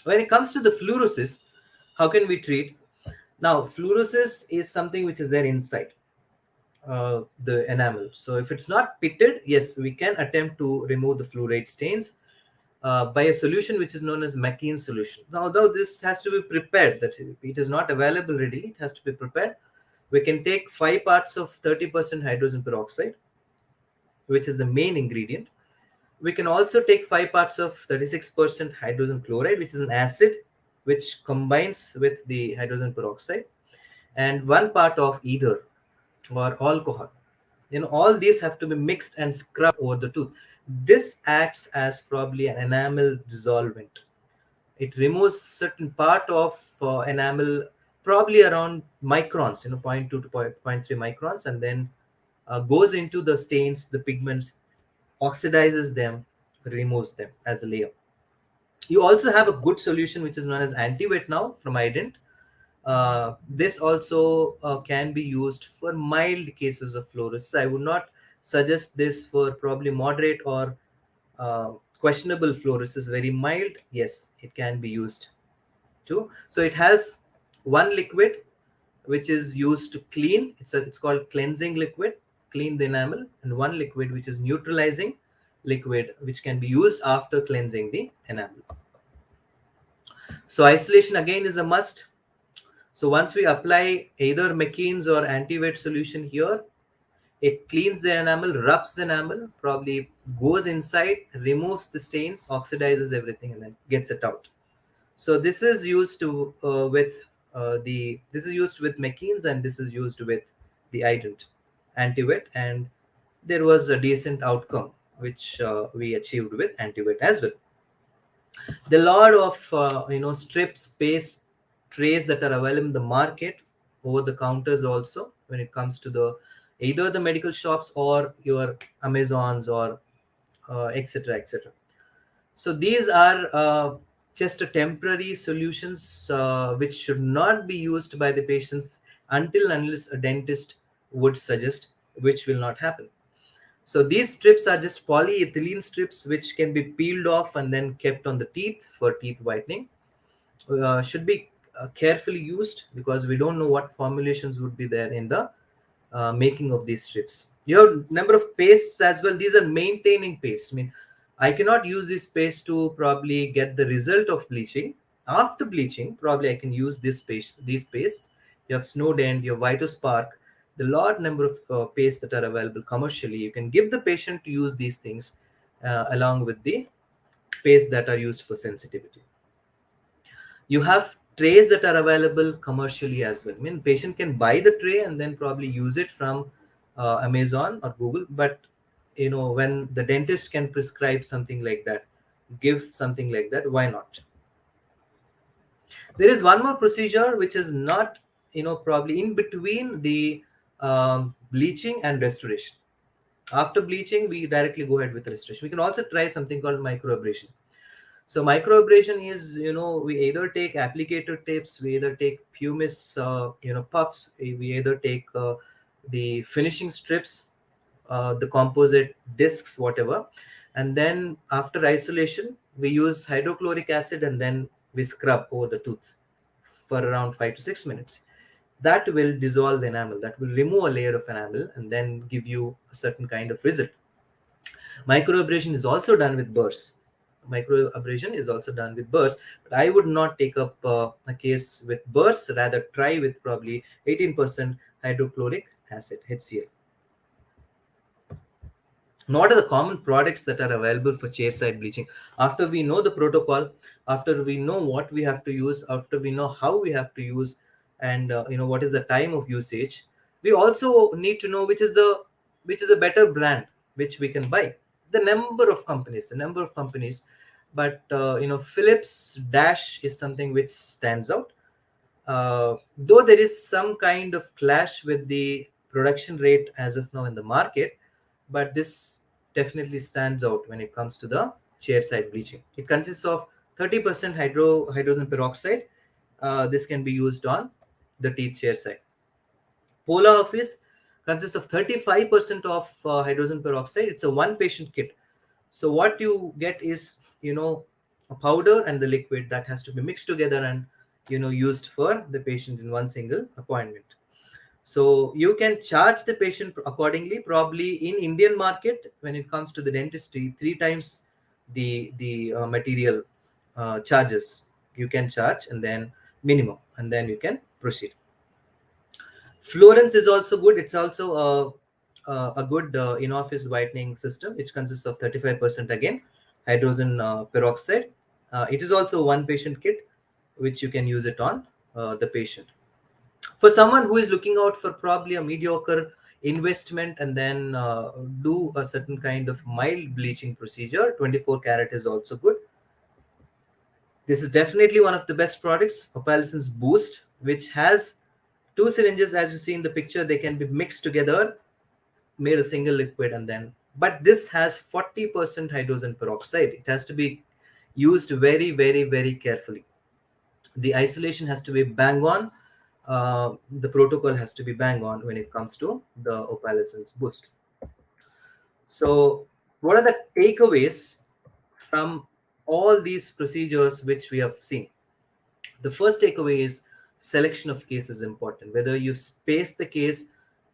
When it comes to the fluorosis, how can we treat? Now, fluorosis is something which is there inside the enamel. So if it's not pitted, yes, we can attempt to remove the fluoride stains by a solution which is known as McKean solution. Now, though this has to be prepared, that it is not available readily, it has to be prepared. We can take 5 parts of 30% hydrogen peroxide, which is the main ingredient. We can also take 5 parts of 36% hydrogen chloride, which is an acid which combines with the hydrogen peroxide, and 1 part of ether or alcohol. All these have to be mixed and scrubbed over the tooth. This acts as probably an enamel dissolvent. It removes certain part of enamel, probably around microns, 0.2 to 0.3 microns, and then goes into the stains, the pigments, oxidizes them, removes them as a layer. You also have a good solution which is known as anti-wet now from Ident. This also can be used for mild cases of fluorosis. I would not suggest this for probably moderate or questionable fluorosis. Very mild, yes, it can be used too. So it has one liquid which is used to clean. It's called cleansing liquid, clean the enamel, and one liquid which is neutralizing liquid, which can be used after cleansing the enamel. So isolation again is a must. So once we apply either McKean's or anti-wet solution here, it cleans the enamel, rubs the enamel, probably goes inside, removes the stains, oxidizes everything, and then gets it out. So this is used to this is used with McKean's, and this is used with the Ident anti-wet, and there was a decent outcome which we achieved with anti-wet as well. There are a lot of strips, paste trays that are available in the market, over the counters also, when it comes to the either the medical shops or your Amazons or etc. etc. So these are just a temporary solutions which should not be used by the patients until unless a dentist would suggest, which will not happen. So these strips are just polyethylene strips which can be peeled off and then kept on the teeth for teeth whitening. Should be carefully used because we don't know what formulations would be there in the making of these strips. Your number of pastes as well, these are maintaining pastes. I mean, I cannot use this paste to probably get the result of bleaching. After bleaching, probably I can use this paste, these pastes. You have Snowdent, your Vitospark, the large number of pastes that are available commercially. You can give the patient to use these things along with the pastes that are used for sensitivity. You have trays that are available commercially as well. I mean, patient can buy the tray and then probably use it from Amazon or Google. But when the dentist can prescribe something like that, give something like that, why not? There is one more procedure which is not, probably in between the bleaching and restoration. After bleaching, we directly go ahead with restoration. We can also try something called microabrasion. So microabrasion is, we either take applicator tips, we either take pumice, puffs, we either take the finishing strips, the composite discs, whatever. And then after isolation, we use hydrochloric acid and then we scrub over the tooth for around 5 to 6 minutes. That will dissolve the enamel, that will remove a layer of enamel and then give you a certain kind of result. Microabrasion is also done with burrs. Microabrasion is also done with burrs, but I would not take up a case with burrs, rather try with probably 18% hydrochloric acid, HCl. What are the common products that are available for chairside bleaching? After we know the protocol, after we know what we have to use, after we know how we have to use, and what is the time of usage, we also need to know which is a better brand which we can buy. The number of companies, but Philips Dash is something which stands out. Though there is some kind of clash with the production rate as of now in the market, but this definitely stands out when it comes to the chairside bleaching. It consists of 30% hydrogen peroxide. This can be used on the teeth chairside. Pola Office consists of 35% of hydrogen peroxide. It's a one patient kit. So what you get is, a powder and the liquid that has to be mixed together and, used for the patient in one single appointment. So you can charge the patient accordingly. Probably in Indian market, when it comes to the dentistry, 3 times the material charges you can charge, and then minimum, and then you can proceed. Florence is also good. It's also a good in-office whitening system, which consists of 35% again hydrogen peroxide. It is also one patient kit, which you can use it on the patient. For someone who is looking out for probably a mediocre investment and then do a certain kind of mild bleaching procedure, 24 karat is also good. This is definitely one of the best products, Opalison's Boost, which has 2 syringes. As you see in the picture, they can be mixed together, made a single liquid, and then, but this has 40% hydrogen peroxide. It has to be used very, very, very carefully. The isolation has to be bang on. The protocol has to be bang on when it comes to the Opalison's Boost. So what are the takeaways from all these procedures which we have seen? The first takeaway is selection of case is important. Whether you space the case,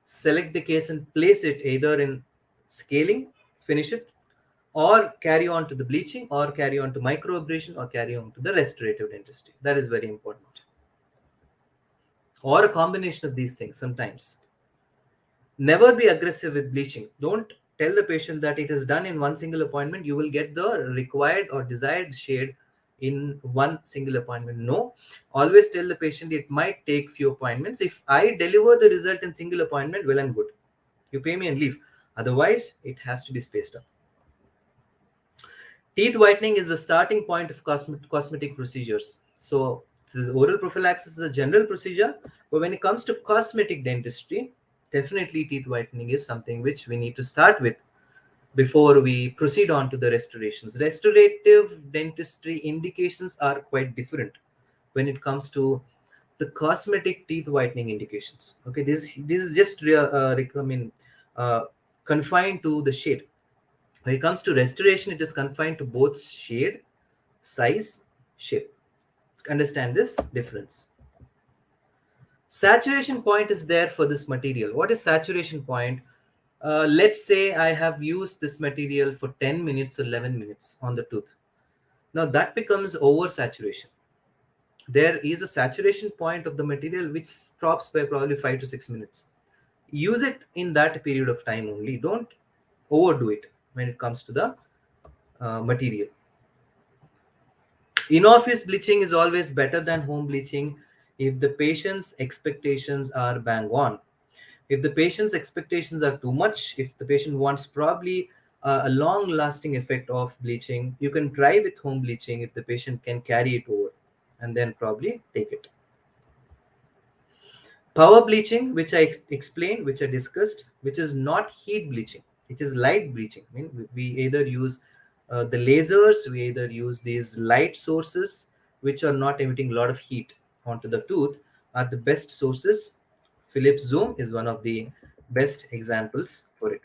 select the case and place it either in scaling, finish it, or carry on to the bleaching, or carry on to microabrasion, or carry on to the restorative dentistry. That is very important. Or a combination of these things sometimes. Never be aggressive with bleaching. Don't tell the patient that it is done in one single appointment. You will get the required or desired shade in one single appointment. No, always tell the patient it might take few appointments. If I deliver the result in single appointment, well and good. You pay me and leave. Otherwise, it has to be spaced up. Teeth whitening is the starting point of cosmetic procedures. So the oral prophylaxis is a general procedure, but when it comes to cosmetic dentistry, definitely teeth whitening is something which we need to start with. before we proceed on to the restorations. Restorative dentistry indications are quite different when it comes to the cosmetic teeth whitening indications. Okay, this is just uh, confined to the shade. When it comes to restoration, it is confined to both shade, size, shape. Understand this difference. Saturation point is there for this material. What is saturation point? Let's say I have used this material for 10 minutes or 11 minutes on the tooth. Now that becomes oversaturation. There is a saturation point of the material which stops by probably 5 to 6 minutes. Use it in that period of time only. Don't overdo it when it comes to the material. In-office bleaching is always better than home bleaching if the patient's expectations are bang on. If the patient's expectations are too much, if the patient wants probably a long lasting effect of bleaching, you can try with home bleaching if the patient can carry it over, and then probably take it. Power bleaching, which I explained, which I discussed, which is not heat bleaching, it is light bleaching. I mean, we either use the lasers, we either use these light sources which are not emitting a lot of heat onto the tooth, are the best sources. Philips Zoom is one of the best examples for it.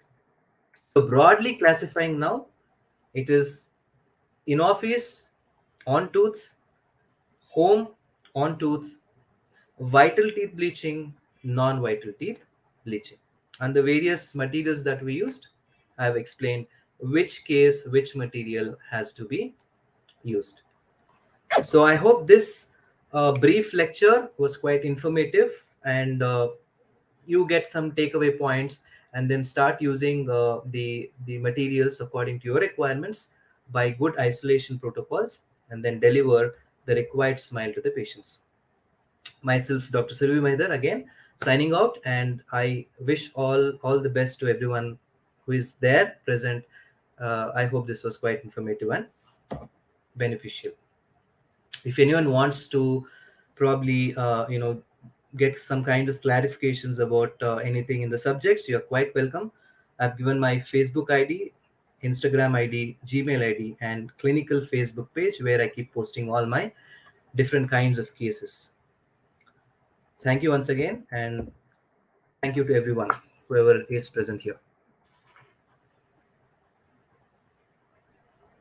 So broadly classifying now, it is in office, on tooth, home, on tooth, vital teeth bleaching, non-vital teeth bleaching. And the various materials that we used, I have explained which case, which material has to be used. So I hope this brief lecture was quite informative, and you get some takeaway points, and then start using the materials according to your requirements by good isolation protocols, and then deliver the required smile to the patients. Myself, Dr. Surabhi Mahidhar, again signing out, and I wish all the best to everyone who is there present. I hope this was quite informative and beneficial. If anyone wants to probably get some kind of clarifications about anything in the subjects, you're quite welcome. I've given my Facebook ID, Instagram ID, Gmail ID, and clinical Facebook page where I keep posting all my different kinds of cases. Thank you once again, and thank you to everyone, whoever is present here.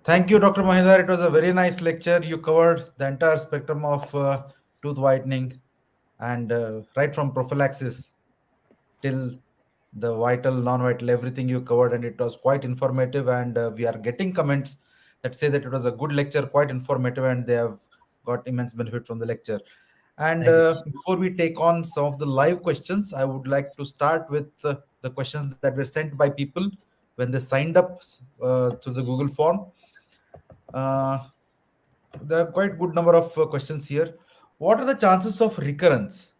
Thank you, Dr. Mahidhar. It was a very nice lecture. You covered the entire spectrum of tooth whitening, and right from prophylaxis till the vital, non-vital, everything you covered, and it was quite informative. And we are getting comments that say that it was a good lecture, quite informative, and they have got immense benefit from the lecture. And Thank you so much. before we take on some of the live questions, I would like to start with the questions that were sent by people when they signed up to the Google form. Uh, there are quite good number of questions here. What are the chances of recurrence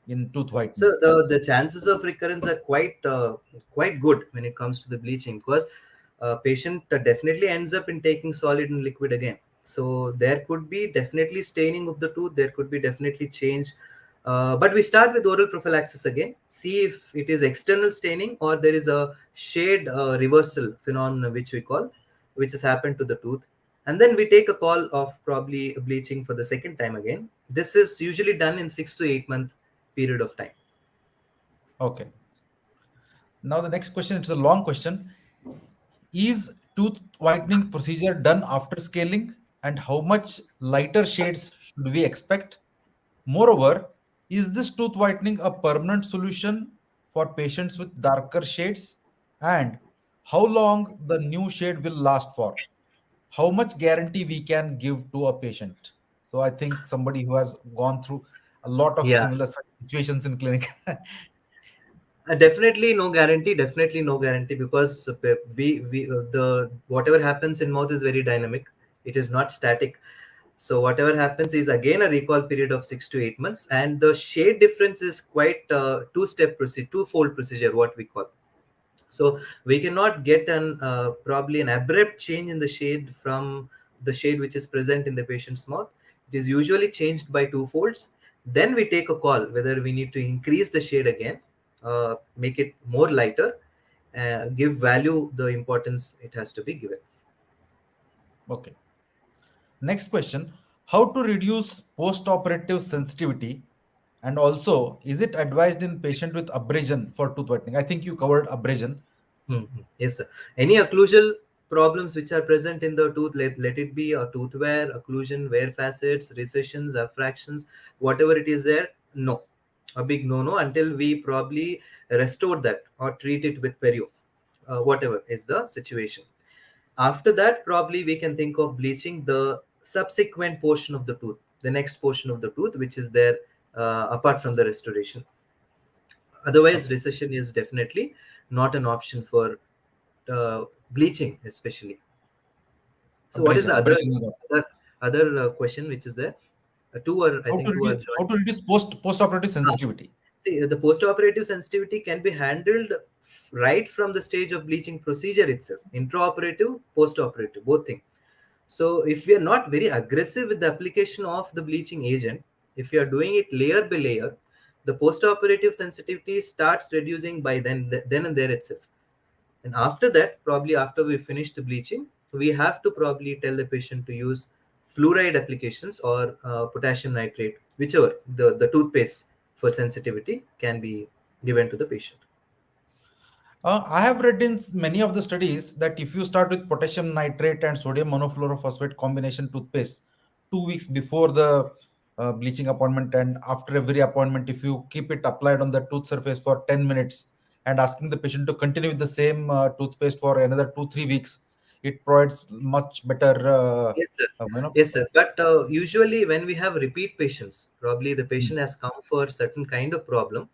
in tooth So whitening? the chances of recurrence are quite good when it comes to the bleaching, because patient definitely ends up in taking solid and liquid again. So there could be definitely staining of the tooth. There could be definitely change. But we start with oral prophylaxis again. See if it is external staining or there is a shade reversal phenomenon, which we call, which has happened to the tooth. And then we take a call of probably bleaching for the second time again. This is usually done in 6 to 8 month period of time. Okay. Now the next question, it's a long question. Is tooth whitening procedure done after scaling, and how much lighter shades should we expect? Moreover, is this tooth whitening a permanent solution for patients with darker shades? And how long the new shade will last for? How much guarantee we can give to a patient? So I think somebody who has gone through a lot of Yeah, similar situations in clinic. definitely no guarantee. Definitely no guarantee, because we the whatever happens in mouth is very dynamic. It is not static. So whatever happens is again a recall period of 6 to 8 months, and the shade difference is quite two-step procedure, twofold procedure, what we call. So we cannot get an probably an abrupt change in the shade from the shade which is present in the patient's mouth. It is usually changed by two folds. Then we take a call whether we need to increase the shade again, make it more lighter. give value the importance it has to be given. Okay. Next question. How to reduce post-operative sensitivity? And also, is it advised in patient with abrasion for tooth whitening? I think you covered abrasion. Yes, sir. Any occlusal problems which are present in the tooth, let it be a tooth wear, occlusion, wear facets, recessions, fractions, whatever it is there, no. A big no until we probably restore that or treat it with perio, whatever is the situation. After that, probably we can think of bleaching the subsequent portion of the tooth, the next portion of the tooth, which is there apart from the restoration. Otherwise, Okay. recession is definitely not an option for bleaching, especially. So, what is the Abrasion is other question which is there? Two are, I think, two are how joined. to reduce post-operative Ah, sensitivity. see, the post-operative sensitivity can be handled right from the stage of bleaching procedure itself, intraoperative, post-operative, both things. So if we are not very aggressive with the application of the bleaching agent, if you are doing it layer by layer, the post-operative sensitivity starts reducing by then and there itself. And after that, probably after we finish the bleaching, we have to probably tell the patient to use fluoride applications or potassium nitrate, whichever the toothpaste for sensitivity can be given to the patient. I have read in many of the studies that if you start with potassium nitrate and sodium monofluorophosphate combination toothpaste 2 weeks before the bleaching appointment, and after every appointment, if you keep it applied on the tooth surface for 10 minutes and asking the patient to continue with the same toothpaste for another 2-3 weeks, it provides much better, Yes, sir. uh, you know, Yes, sir. But usually, when we have repeat patients, probably the patient has come for a certain kind of problem,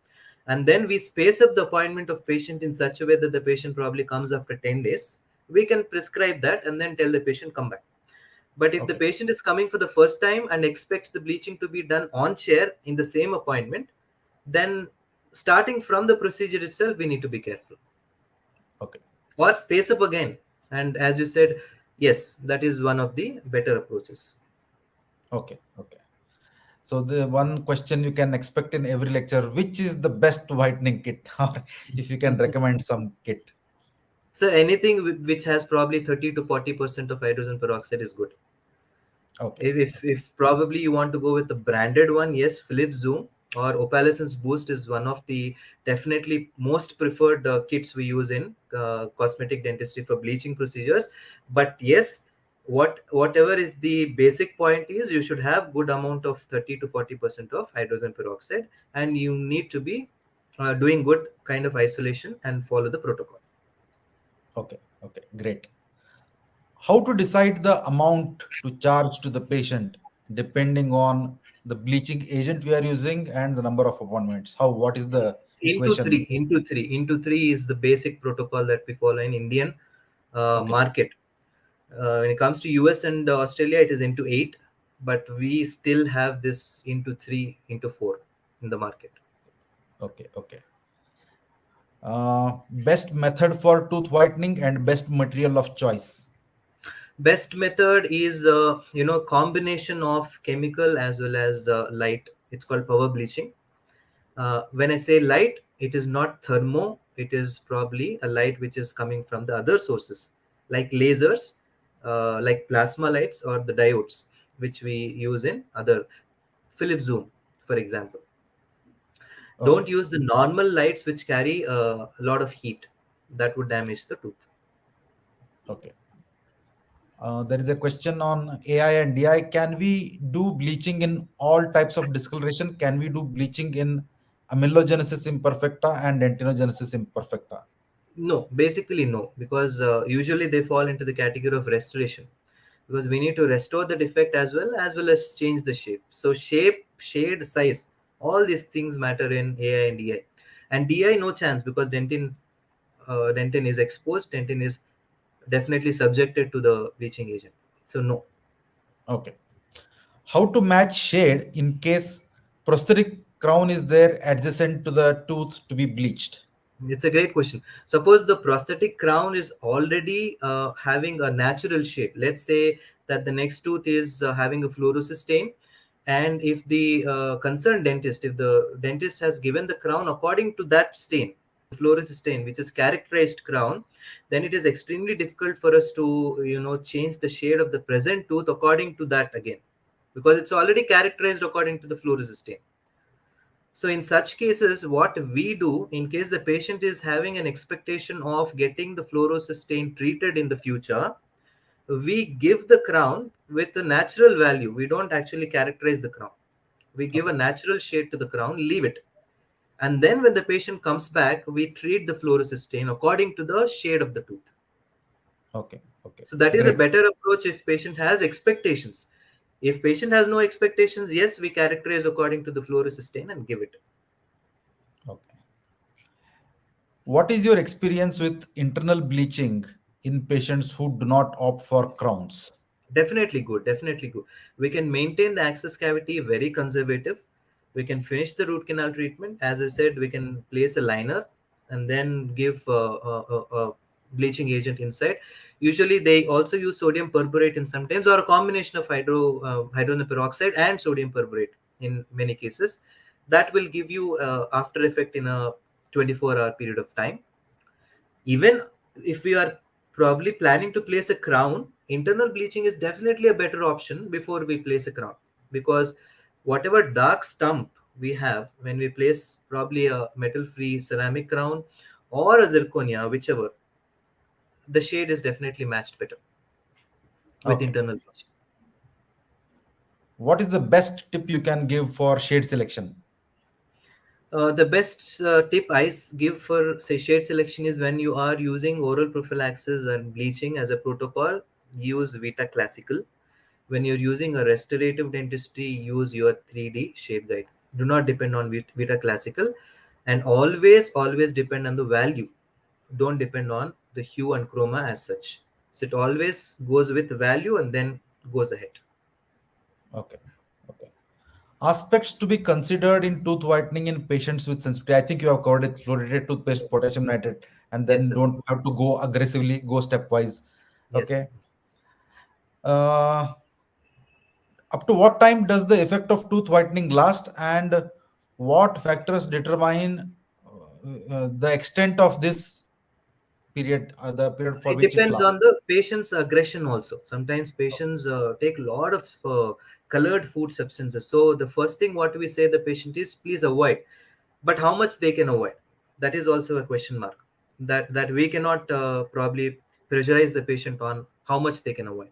and then we space up the appointment of patient in such a way that the patient probably comes after 10 days. We can prescribe that and then tell the patient come back. But if the okay, patient is coming for the first time and expects the bleaching to be done on chair in the same appointment, then starting from the procedure itself, we need to be careful okay, or space up again. And as you said, yes, that is one of the better approaches. okay, okay. So the one question you can expect in every lecture, which is the best whitening kit? Or if you can recommend some kit. So anything which has probably 30 to 40% of hydrogen peroxide is good. Okay, If probably you want to go with the branded one, yes, Philips Zoom or Opalescence Boost is one of the definitely most preferred kits we use in cosmetic dentistry for bleaching procedures. But yes, whatever is the basic point is you should have good amount of 30 to 40% of hydrogen peroxide, and you need to be doing good kind of isolation and follow the protocol. okay, okay, great. How to decide the amount to charge to the patient depending on the bleaching agent we are using and the number of appointments? What is the into equation? three into three into three is the basic protocol that we follow in Indian Okay, market. When it comes to US and Australia, it is into 8, but we still have this into 3 into 4 in the market. okay, okay. Best method for tooth whitening and best material of choice. Best method is combination of chemical as well as light. It's called power bleaching. When I say light, it is not thermo. It is probably a light which is coming from the other sources, like lasers, like plasma lights or the diodes, which we use in other Philips Zoom, for example. Don't Okay, use the normal lights which carry a lot of heat. That would damage the tooth. okay. There is a question on AI and DI. Can we do bleaching in all types of discoloration? Can we do bleaching in amelogenesis imperfecta and dentinogenesis imperfecta? No, basically no, because usually they fall into the category of restoration. Because we need to restore the defect as well as change the shape. So shape, shade, size, all these things matter in AI and DI. And DI, no chance because dentin is exposed. Dentin is definitely subjected to the bleaching agent. So no. Okay. How to match shade in case prosthetic crown is there adjacent to the tooth to be bleached? It's a great question. Suppose the prosthetic crown is already having a natural shape. Let's say that the next tooth is having a fluorosis stain, and if the concerned dentist, if the dentist has given the crown according to that stain, fluorescein, which is characterized crown, then it is extremely difficult for us to, change the shade of the present tooth according to that again, because it's already characterized according to the fluorescein. So in such cases, what we do, in case the patient is having an expectation of getting the fluorescein treated in the future, we give the crown with a natural value. We don't actually characterize the crown. We give a natural shade to the crown, leave it. And then when the patient comes back, we treat the fluorescein according to the shade of the tooth. Okay. Okay. So that is a Great. better approach if patient has expectations. If patient has no expectations, yes, we characterize according to the fluorescein and give it. Okay. What is your experience with internal bleaching in patients who do not opt for crowns? Definitely good, definitely good. We can maintain the access cavity very conservative. We can finish the root canal treatment. As I said, we can place a liner and then give a bleaching agent inside. Usually, they also use sodium perborate in sometimes, or a combination of hydrogen peroxide and sodium perborate in many cases. That will give you after effect in a 24-hour period of time. Even if we are probably planning to place a crown, internal bleaching is definitely a better option before we place a crown, because whatever dark stump we have when we place probably a metal free ceramic crown or a zirconia, whichever, the shade is definitely matched better with Okay. internal bleaching. What is the best tip you can give for shade selection? The best tip give for, say, shade selection is when you are using oral prophylaxis and bleaching as a protocol, use Vita Classical. When you're using a restorative dentistry, use your 3D shade guide. Do not depend on Vita Classical, and always depend on the value. Don't depend on the hue and chroma as such. So it always goes with value and then goes ahead. Okay. Okay. Aspects to be considered in tooth whitening in patients with sensitivity. I think you have covered it: fluoridated toothpaste, potassium nitrate, and Yes, then sir. don't have to go aggressively, go stepwise. Yes. Okay. Uh, Up to what time does the effect of tooth whitening last, and what factors determine the extent of this period, the period for It which it depends lasts? on the patient's aggression also. Sometimes patients take a lot of colored food substances. So the first thing what we say the patient is, please avoid. But how much they can avoid? That is also a question mark. That we cannot probably pressurize the patient on how much they can avoid.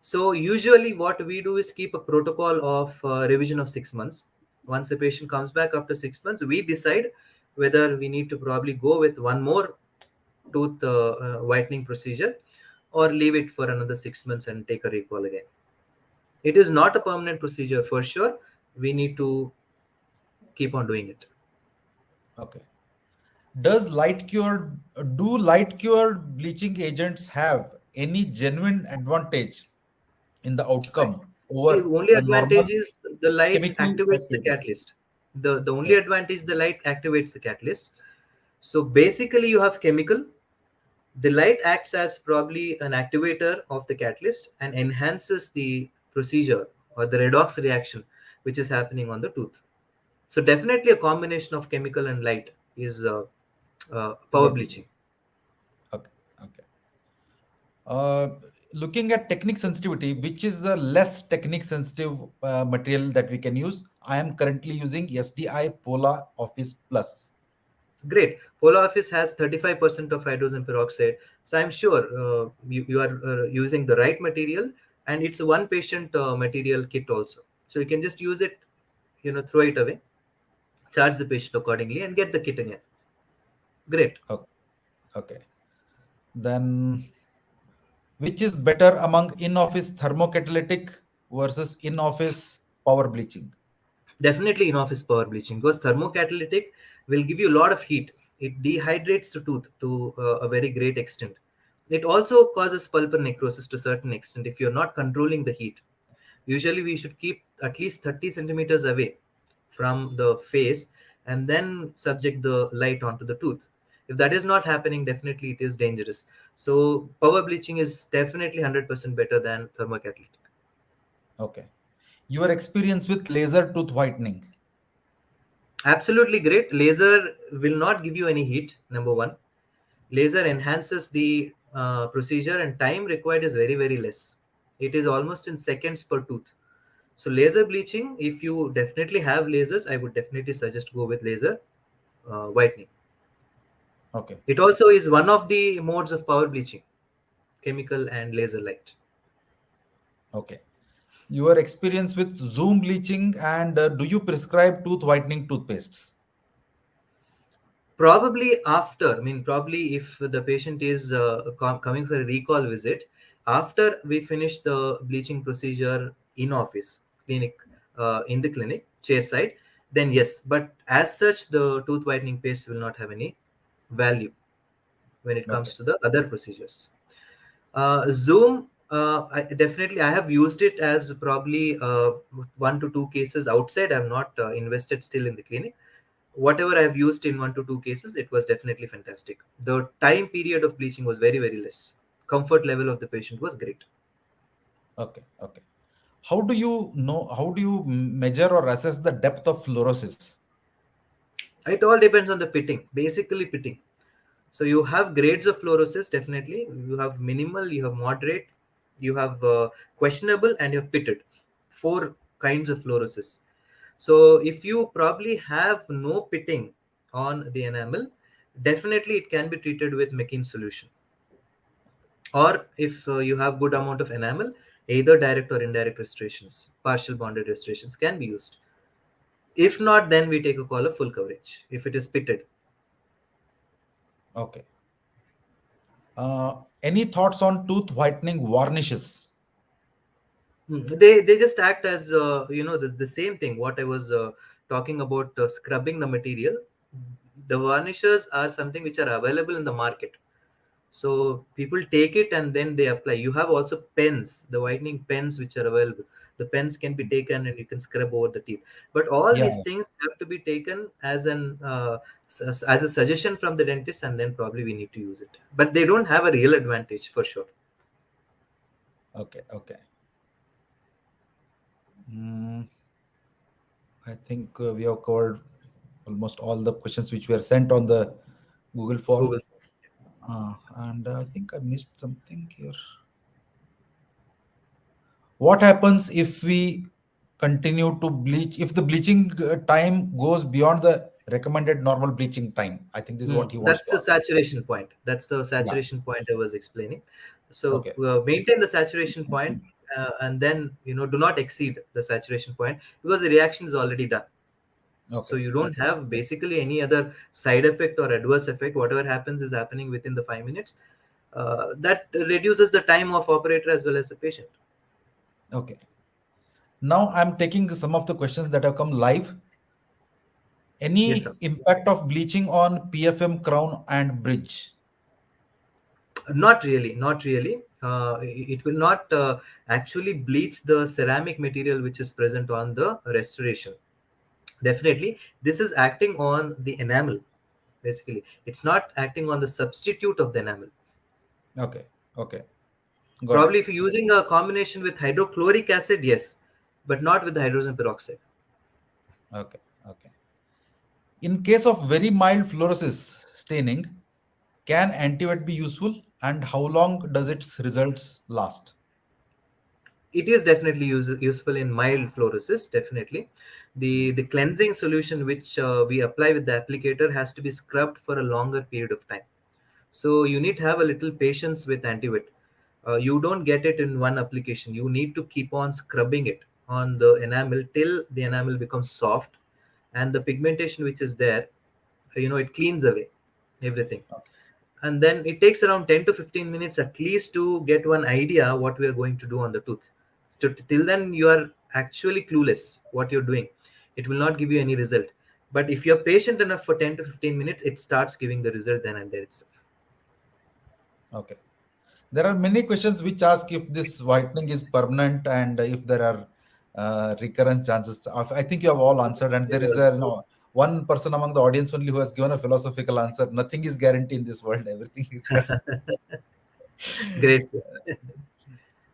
So usually what we do is keep a protocol of revision of 6 months. Once the patient comes back after 6 months, we decide whether we need to probably go with one more tooth whitening procedure or leave it for another 6 months and take a recall again. It is not a permanent procedure for sure. We need to keep on doing it. Okay. Does light cure do light cured bleaching agents have any genuine advantage in the outcome The over only the advantage normal is the light chemical activates the activity? catalyst. The only Yeah. advantage, the light activates the catalyst. So basically you have chemical. The light acts as probably an activator of the catalyst and enhances the procedure or the redox reaction which is happening on the tooth. So definitely a combination of chemical and light is power What it bleaching. is. Okay. Okay. Uh, Looking at technique sensitivity, which is the less technique sensitive material that we can use, I am currently using SDI Pola Office Plus. Great. Polo Office has 35% of hydrogen peroxide. So I'm sure you are using the right material, and it's a one patient material kit also. So you can just use it, throw it away, charge the patient accordingly, and get the kit again. Great. Okay. Okay. Then, which is better among in-office thermocatalytic versus in-office power bleaching? Definitely in office power bleaching, because thermocatalytic will give you a lot of heat. It dehydrates the tooth to a very great extent. It also causes pulpal necrosis to a certain extent if you're not controlling the heat. Usually we should keep at least 30 centimeters away from the face and then subject the light onto the tooth. If that is not happening, definitely it is dangerous. So power bleaching is definitely 100% better than thermocatalytic. Okay. Your experience with laser tooth whitening. Absolutely great. Laser will not give you any heat, number one. Laser enhances the procedure, and time required is very, very less. It is almost in seconds per tooth. So laser bleaching, if you definitely have lasers, I would definitely suggest go with laser whitening. Okay. It also is one of the modes of power bleaching, chemical and laser light. Okay. Your experience with Zoom bleaching, and do you prescribe tooth whitening toothpastes? Probably after, I mean, probably if the patient is coming for a recall visit, after we finish the bleaching procedure in office, clinic, in the clinic, chair side, then yes. But as such, the tooth whitening paste will not have any value when it Okay. comes to the other procedures. Zoom, I have used it as probably 1 to 2 cases outside. I'm not invested still in the clinic. Whatever I've used in 1 to 2 cases, it was definitely fantastic. The time period of bleaching was very, very less. Comfort level of the patient was great. Okay. Okay. How do you measure or assess the depth of fluorosis? It all depends on the pitting, basically pitting. So you have grades of fluorosis, definitely. You have minimal, you have moderate, you have questionable, and you have pitted. Four kinds of fluorosis. So if you probably have no pitting on the enamel, definitely it can be treated with McKean solution. Or if you have good amount of enamel, either direct or indirect restorations, partial bonded restorations can be used. If not, then we take a call of full coverage if it is pitted. Okay. Any thoughts on tooth whitening varnishes? They just act as the same thing what I was talking about, scrubbing the material. The varnishes are something which are available in the market. So people take it and then they apply. You have also pens, the whitening pens which are available. The pens can be taken and you can scrub over the teeth. But all Yeah. these things have to be taken as as a suggestion from the dentist, and then probably we need to use it. But they don't have a real advantage for sure. Okay. Okay. Mm, I think we have covered almost all the questions which were sent on the Google form. Google. And I think I missed something here. What happens if we continue to bleach? If the bleaching time goes beyond the recommended normal bleaching time, I think this is what he wants That's to the ask. saturation point. That's the Yeah. saturation point I was explaining. So Okay. maintain the saturation point, and then do not exceed the saturation point because the reaction is already done. So Okay. you don't have basically any other side effect or adverse effect. Whatever happens is happening within the 5 minutes. That reduces the time of operator as well as the patient. Okay. Now I'm taking some of the questions that have come live. Yes, sir. Any impact of bleaching on PFM crown and bridge? Not really, not really. It will not actually bleach the ceramic material which is present on the restoration. Definitely, this is acting on the enamel. Basically, it's not acting on the substitute of the enamel. Okay. Okay. Got Probably, it. if you're using a combination with hydrochloric acid, yes, but not with the hydrogen peroxide. Okay. Okay. In case of very mild fluorosis staining, can antivet be useful, and how long does its results last? It is definitely useful in mild fluorosis. Definitely, the cleansing solution which we apply with the applicator has to be scrubbed for a longer period of time. So you need to have a little patience with antivit. You don't get it in one application. You need to keep on scrubbing it on the enamel till the enamel becomes soft, and the pigmentation which is there, it cleans away everything. And then it takes around 10 to 15 minutes at least to get one idea what we are going to do on the tooth. So till then you are actually clueless what you're doing. It will not give you any result. But if you're patient enough for 10 to 15 minutes, it starts giving the result then and there itself. Okay. There are many questions which ask if this whitening is permanent and if there are recurrence chances. I think you have all answered, and there is a one person among the audience only who has given a philosophical answer. Nothing is guaranteed in this world. Everything recurs. Great, sir.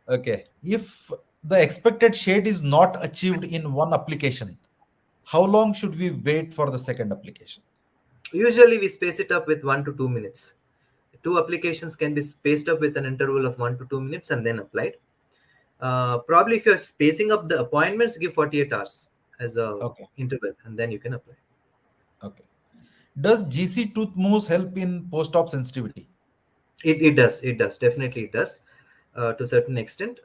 Okay. If the expected shade is not achieved in one application, how long should we wait for the second application? Usually we space it up with 1 to 2 minutes. Two applications can be spaced up with an interval of 1 to 2 minutes and then applied. Probably if you're spacing up the appointments, give 48 hours as a Okay. interval, and then you can apply. Okay. Does GC tooth mousse help in post-op sensitivity? It does, definitely it does, to a certain extent.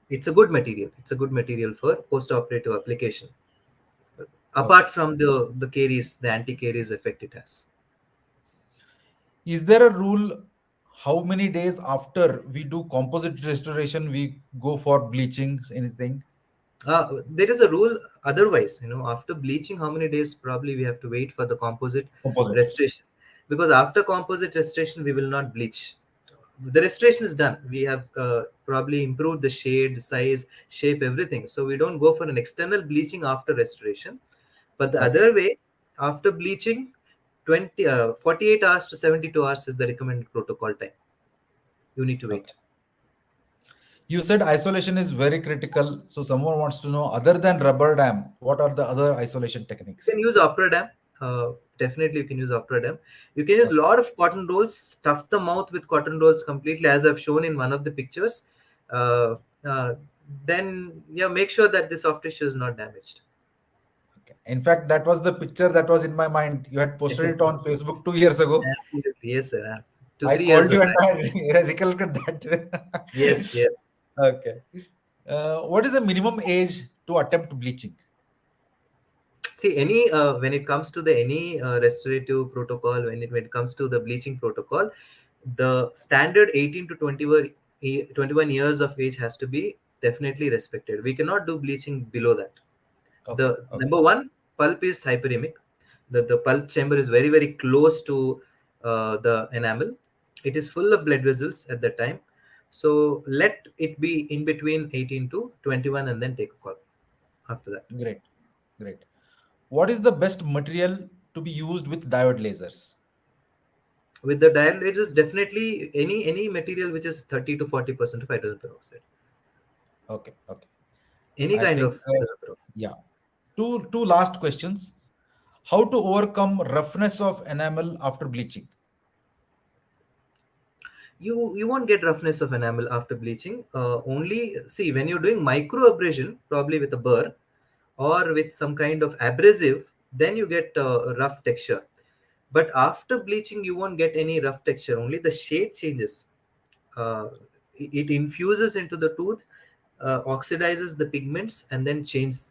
It's a good material. It's a good material for post-operative application. Apart Okay. from the caries, the anti-caries effect it has. Is there a rule how many days after we do composite restoration we go for bleaching, anything? There is a rule otherwise. After bleaching, how many days probably we have to wait for the composite Composite. restoration? Because after composite restoration, we will not bleach. The restoration is done. We have probably improved the shade, size, shape, everything. So we don't go for an external bleaching after restoration. But the Okay. other way, after bleaching, 48 hours to 72 hours is the recommended protocol time. You need to Okay. wait. You said isolation is very critical. So someone wants to know, other than rubber dam, what are the other isolation You can techniques? use opera dam. Definitely, you can use opera dam. You can use a Okay. lot of cotton rolls. Stuff the mouth with cotton rolls completely, as I've shown in one of the pictures. Uh, uh, then, yeah, make sure that the soft tissue is not damaged. Okay. In fact, that was the picture that was in my mind. You had posted it on Facebook 2 years ago. Absolutely, yes, sir. Two, I 3 years called back. you and I recollected that. Yes, yes. Okay. What is the minimum age to attempt bleaching? See, any when it comes to the any restorative protocol, when it comes to the bleaching protocol, the standard 18 to 21 years of age has to be definitely respected. We cannot do bleaching below that. Okay. The Okay. number one, pulp is hyperemic. The pulp chamber is very, very close to the enamel. It is full of blood vessels at that time. So let it be in between 18 to 21 and then take a call after that. Great. Great. What is the best material to be used with diode lasers? With the dial, it is definitely any material which is 30 to 40% of hydrogen peroxide. Okay. Okay. Any I kind think, of hydrogen peroxide. yeah. Two last questions. How to overcome roughness of enamel after bleaching? You won't get roughness of enamel after bleaching. Only see when you're doing micro abrasion, probably with a burr or with some kind of abrasive, then you get rough texture. But after bleaching, you won't get any rough texture. Only the shade changes. uh, it infuses into the tooth, oxidizes the pigments, and then changes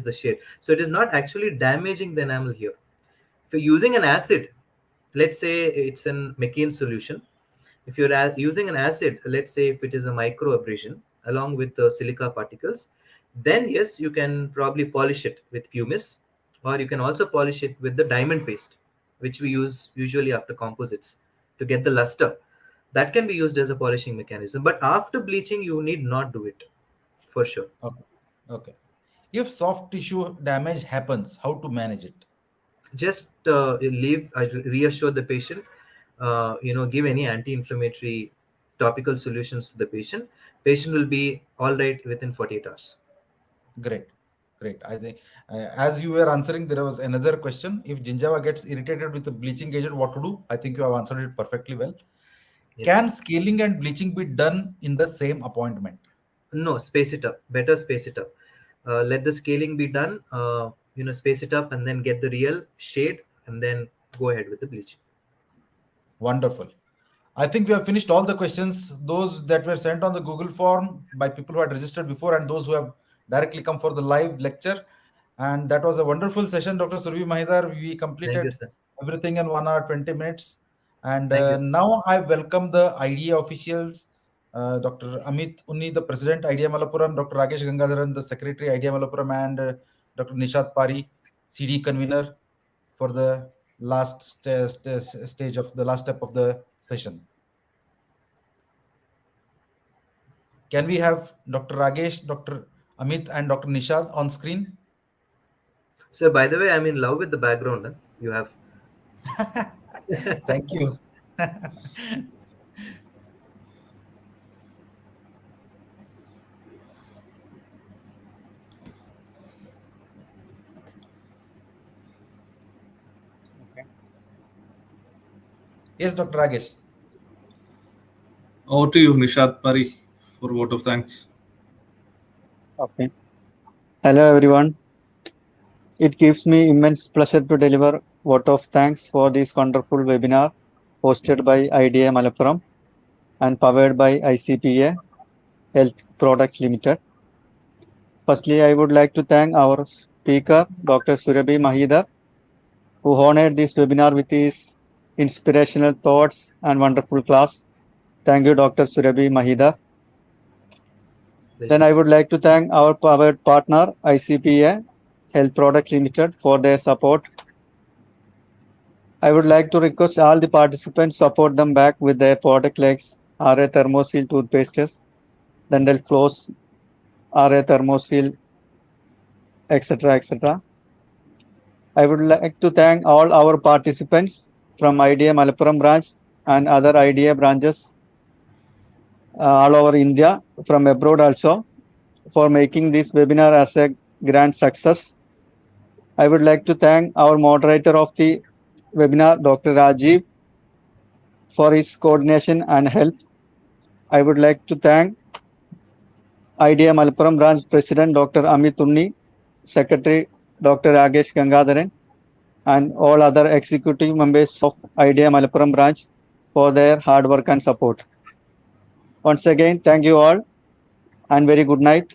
the shade. So it is not actually damaging the enamel here. If you're using an acid, let's say it's an McKean solution. If you're using an acid, let's say if it is a microabrasion along with the silica particles, then yes, you can probably polish it with pumice, or you can also polish it with the diamond paste, which we use usually after composites to get the luster. That can be used as a polishing mechanism. But after bleaching, you need not do it for sure. Okay. Okay. If soft tissue damage happens, how to manage it? Just reassure the patient. Give any anti-inflammatory topical solutions to the patient. Patient will be all right within 48 hours. Great. Great. I think as you were answering, there was another question. If gingiva gets irritated with the bleaching agent, what to do? I think you have answered it perfectly well. Yep. Can scaling and bleaching be done in the same appointment? No, space it up. Better space it up. Let the scaling be done. Space it up and then get the real shade and then go ahead with the bleaching. Wonderful. I think we have finished all the questions, those that were sent on the Google form by people who had registered before and those who have directly come for the live lecture. And that was a wonderful session, Dr. Surabhi Mahidhar. We Thank you, completed sir. everything in 1 hour, 20 minutes. And Thank you, sir. now I welcome the IDA officials, Dr. Amit Unni, the President, IDA Malappuram, Dr. Rakesh Gangadharan, the Secretary, IDA Malappuram, and Dr. Nishat Pari, CD convener, for the last stage of the last step of the session. Can we have Dr. Ragesh, Dr. Amit, and Dr. Nishad on screen? Sir, by the way, I'm in love with the background. You have. Thank you. Yes, Dr. Ragesh. Over to you, Nishad Pari, for vote of thanks. Okay. Hello, everyone. It gives me immense pleasure to deliver vote of thanks for this wonderful webinar hosted by IDA Malappuram and powered by ICPA Health Products Limited. Firstly, I would like to thank our speaker, Dr. Surabhi Mahidhar, who honored this webinar with his inspirational thoughts and wonderful class. Thank you, Dr. Surabhi Mahidhar. Then I would like to thank our powered partner, ICPA Health Products Limited, for their support. I would like to request all the participants support them back with their product like RA Thermosil toothpastes, dental floss, RA Thermosil, etc. etc. I would like to thank all our participants from IDA Malappuram branch and other IDA branches all over India, from abroad also, for making this webinar as a grand success. I would like to thank our moderator of the webinar, Dr. Rajiv, for his coordination and help. I would like to thank IDA Malappuram branch president, Dr. Amit Unni, secretary, Dr. Ragesh Gangadharan, and all other executive members of IDA Malappuram branch for their hard work and support. Once again, thank you all and very good night.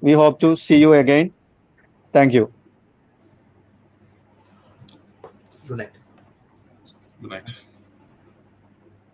We hope to see you again. Thank you. Good night. Good night.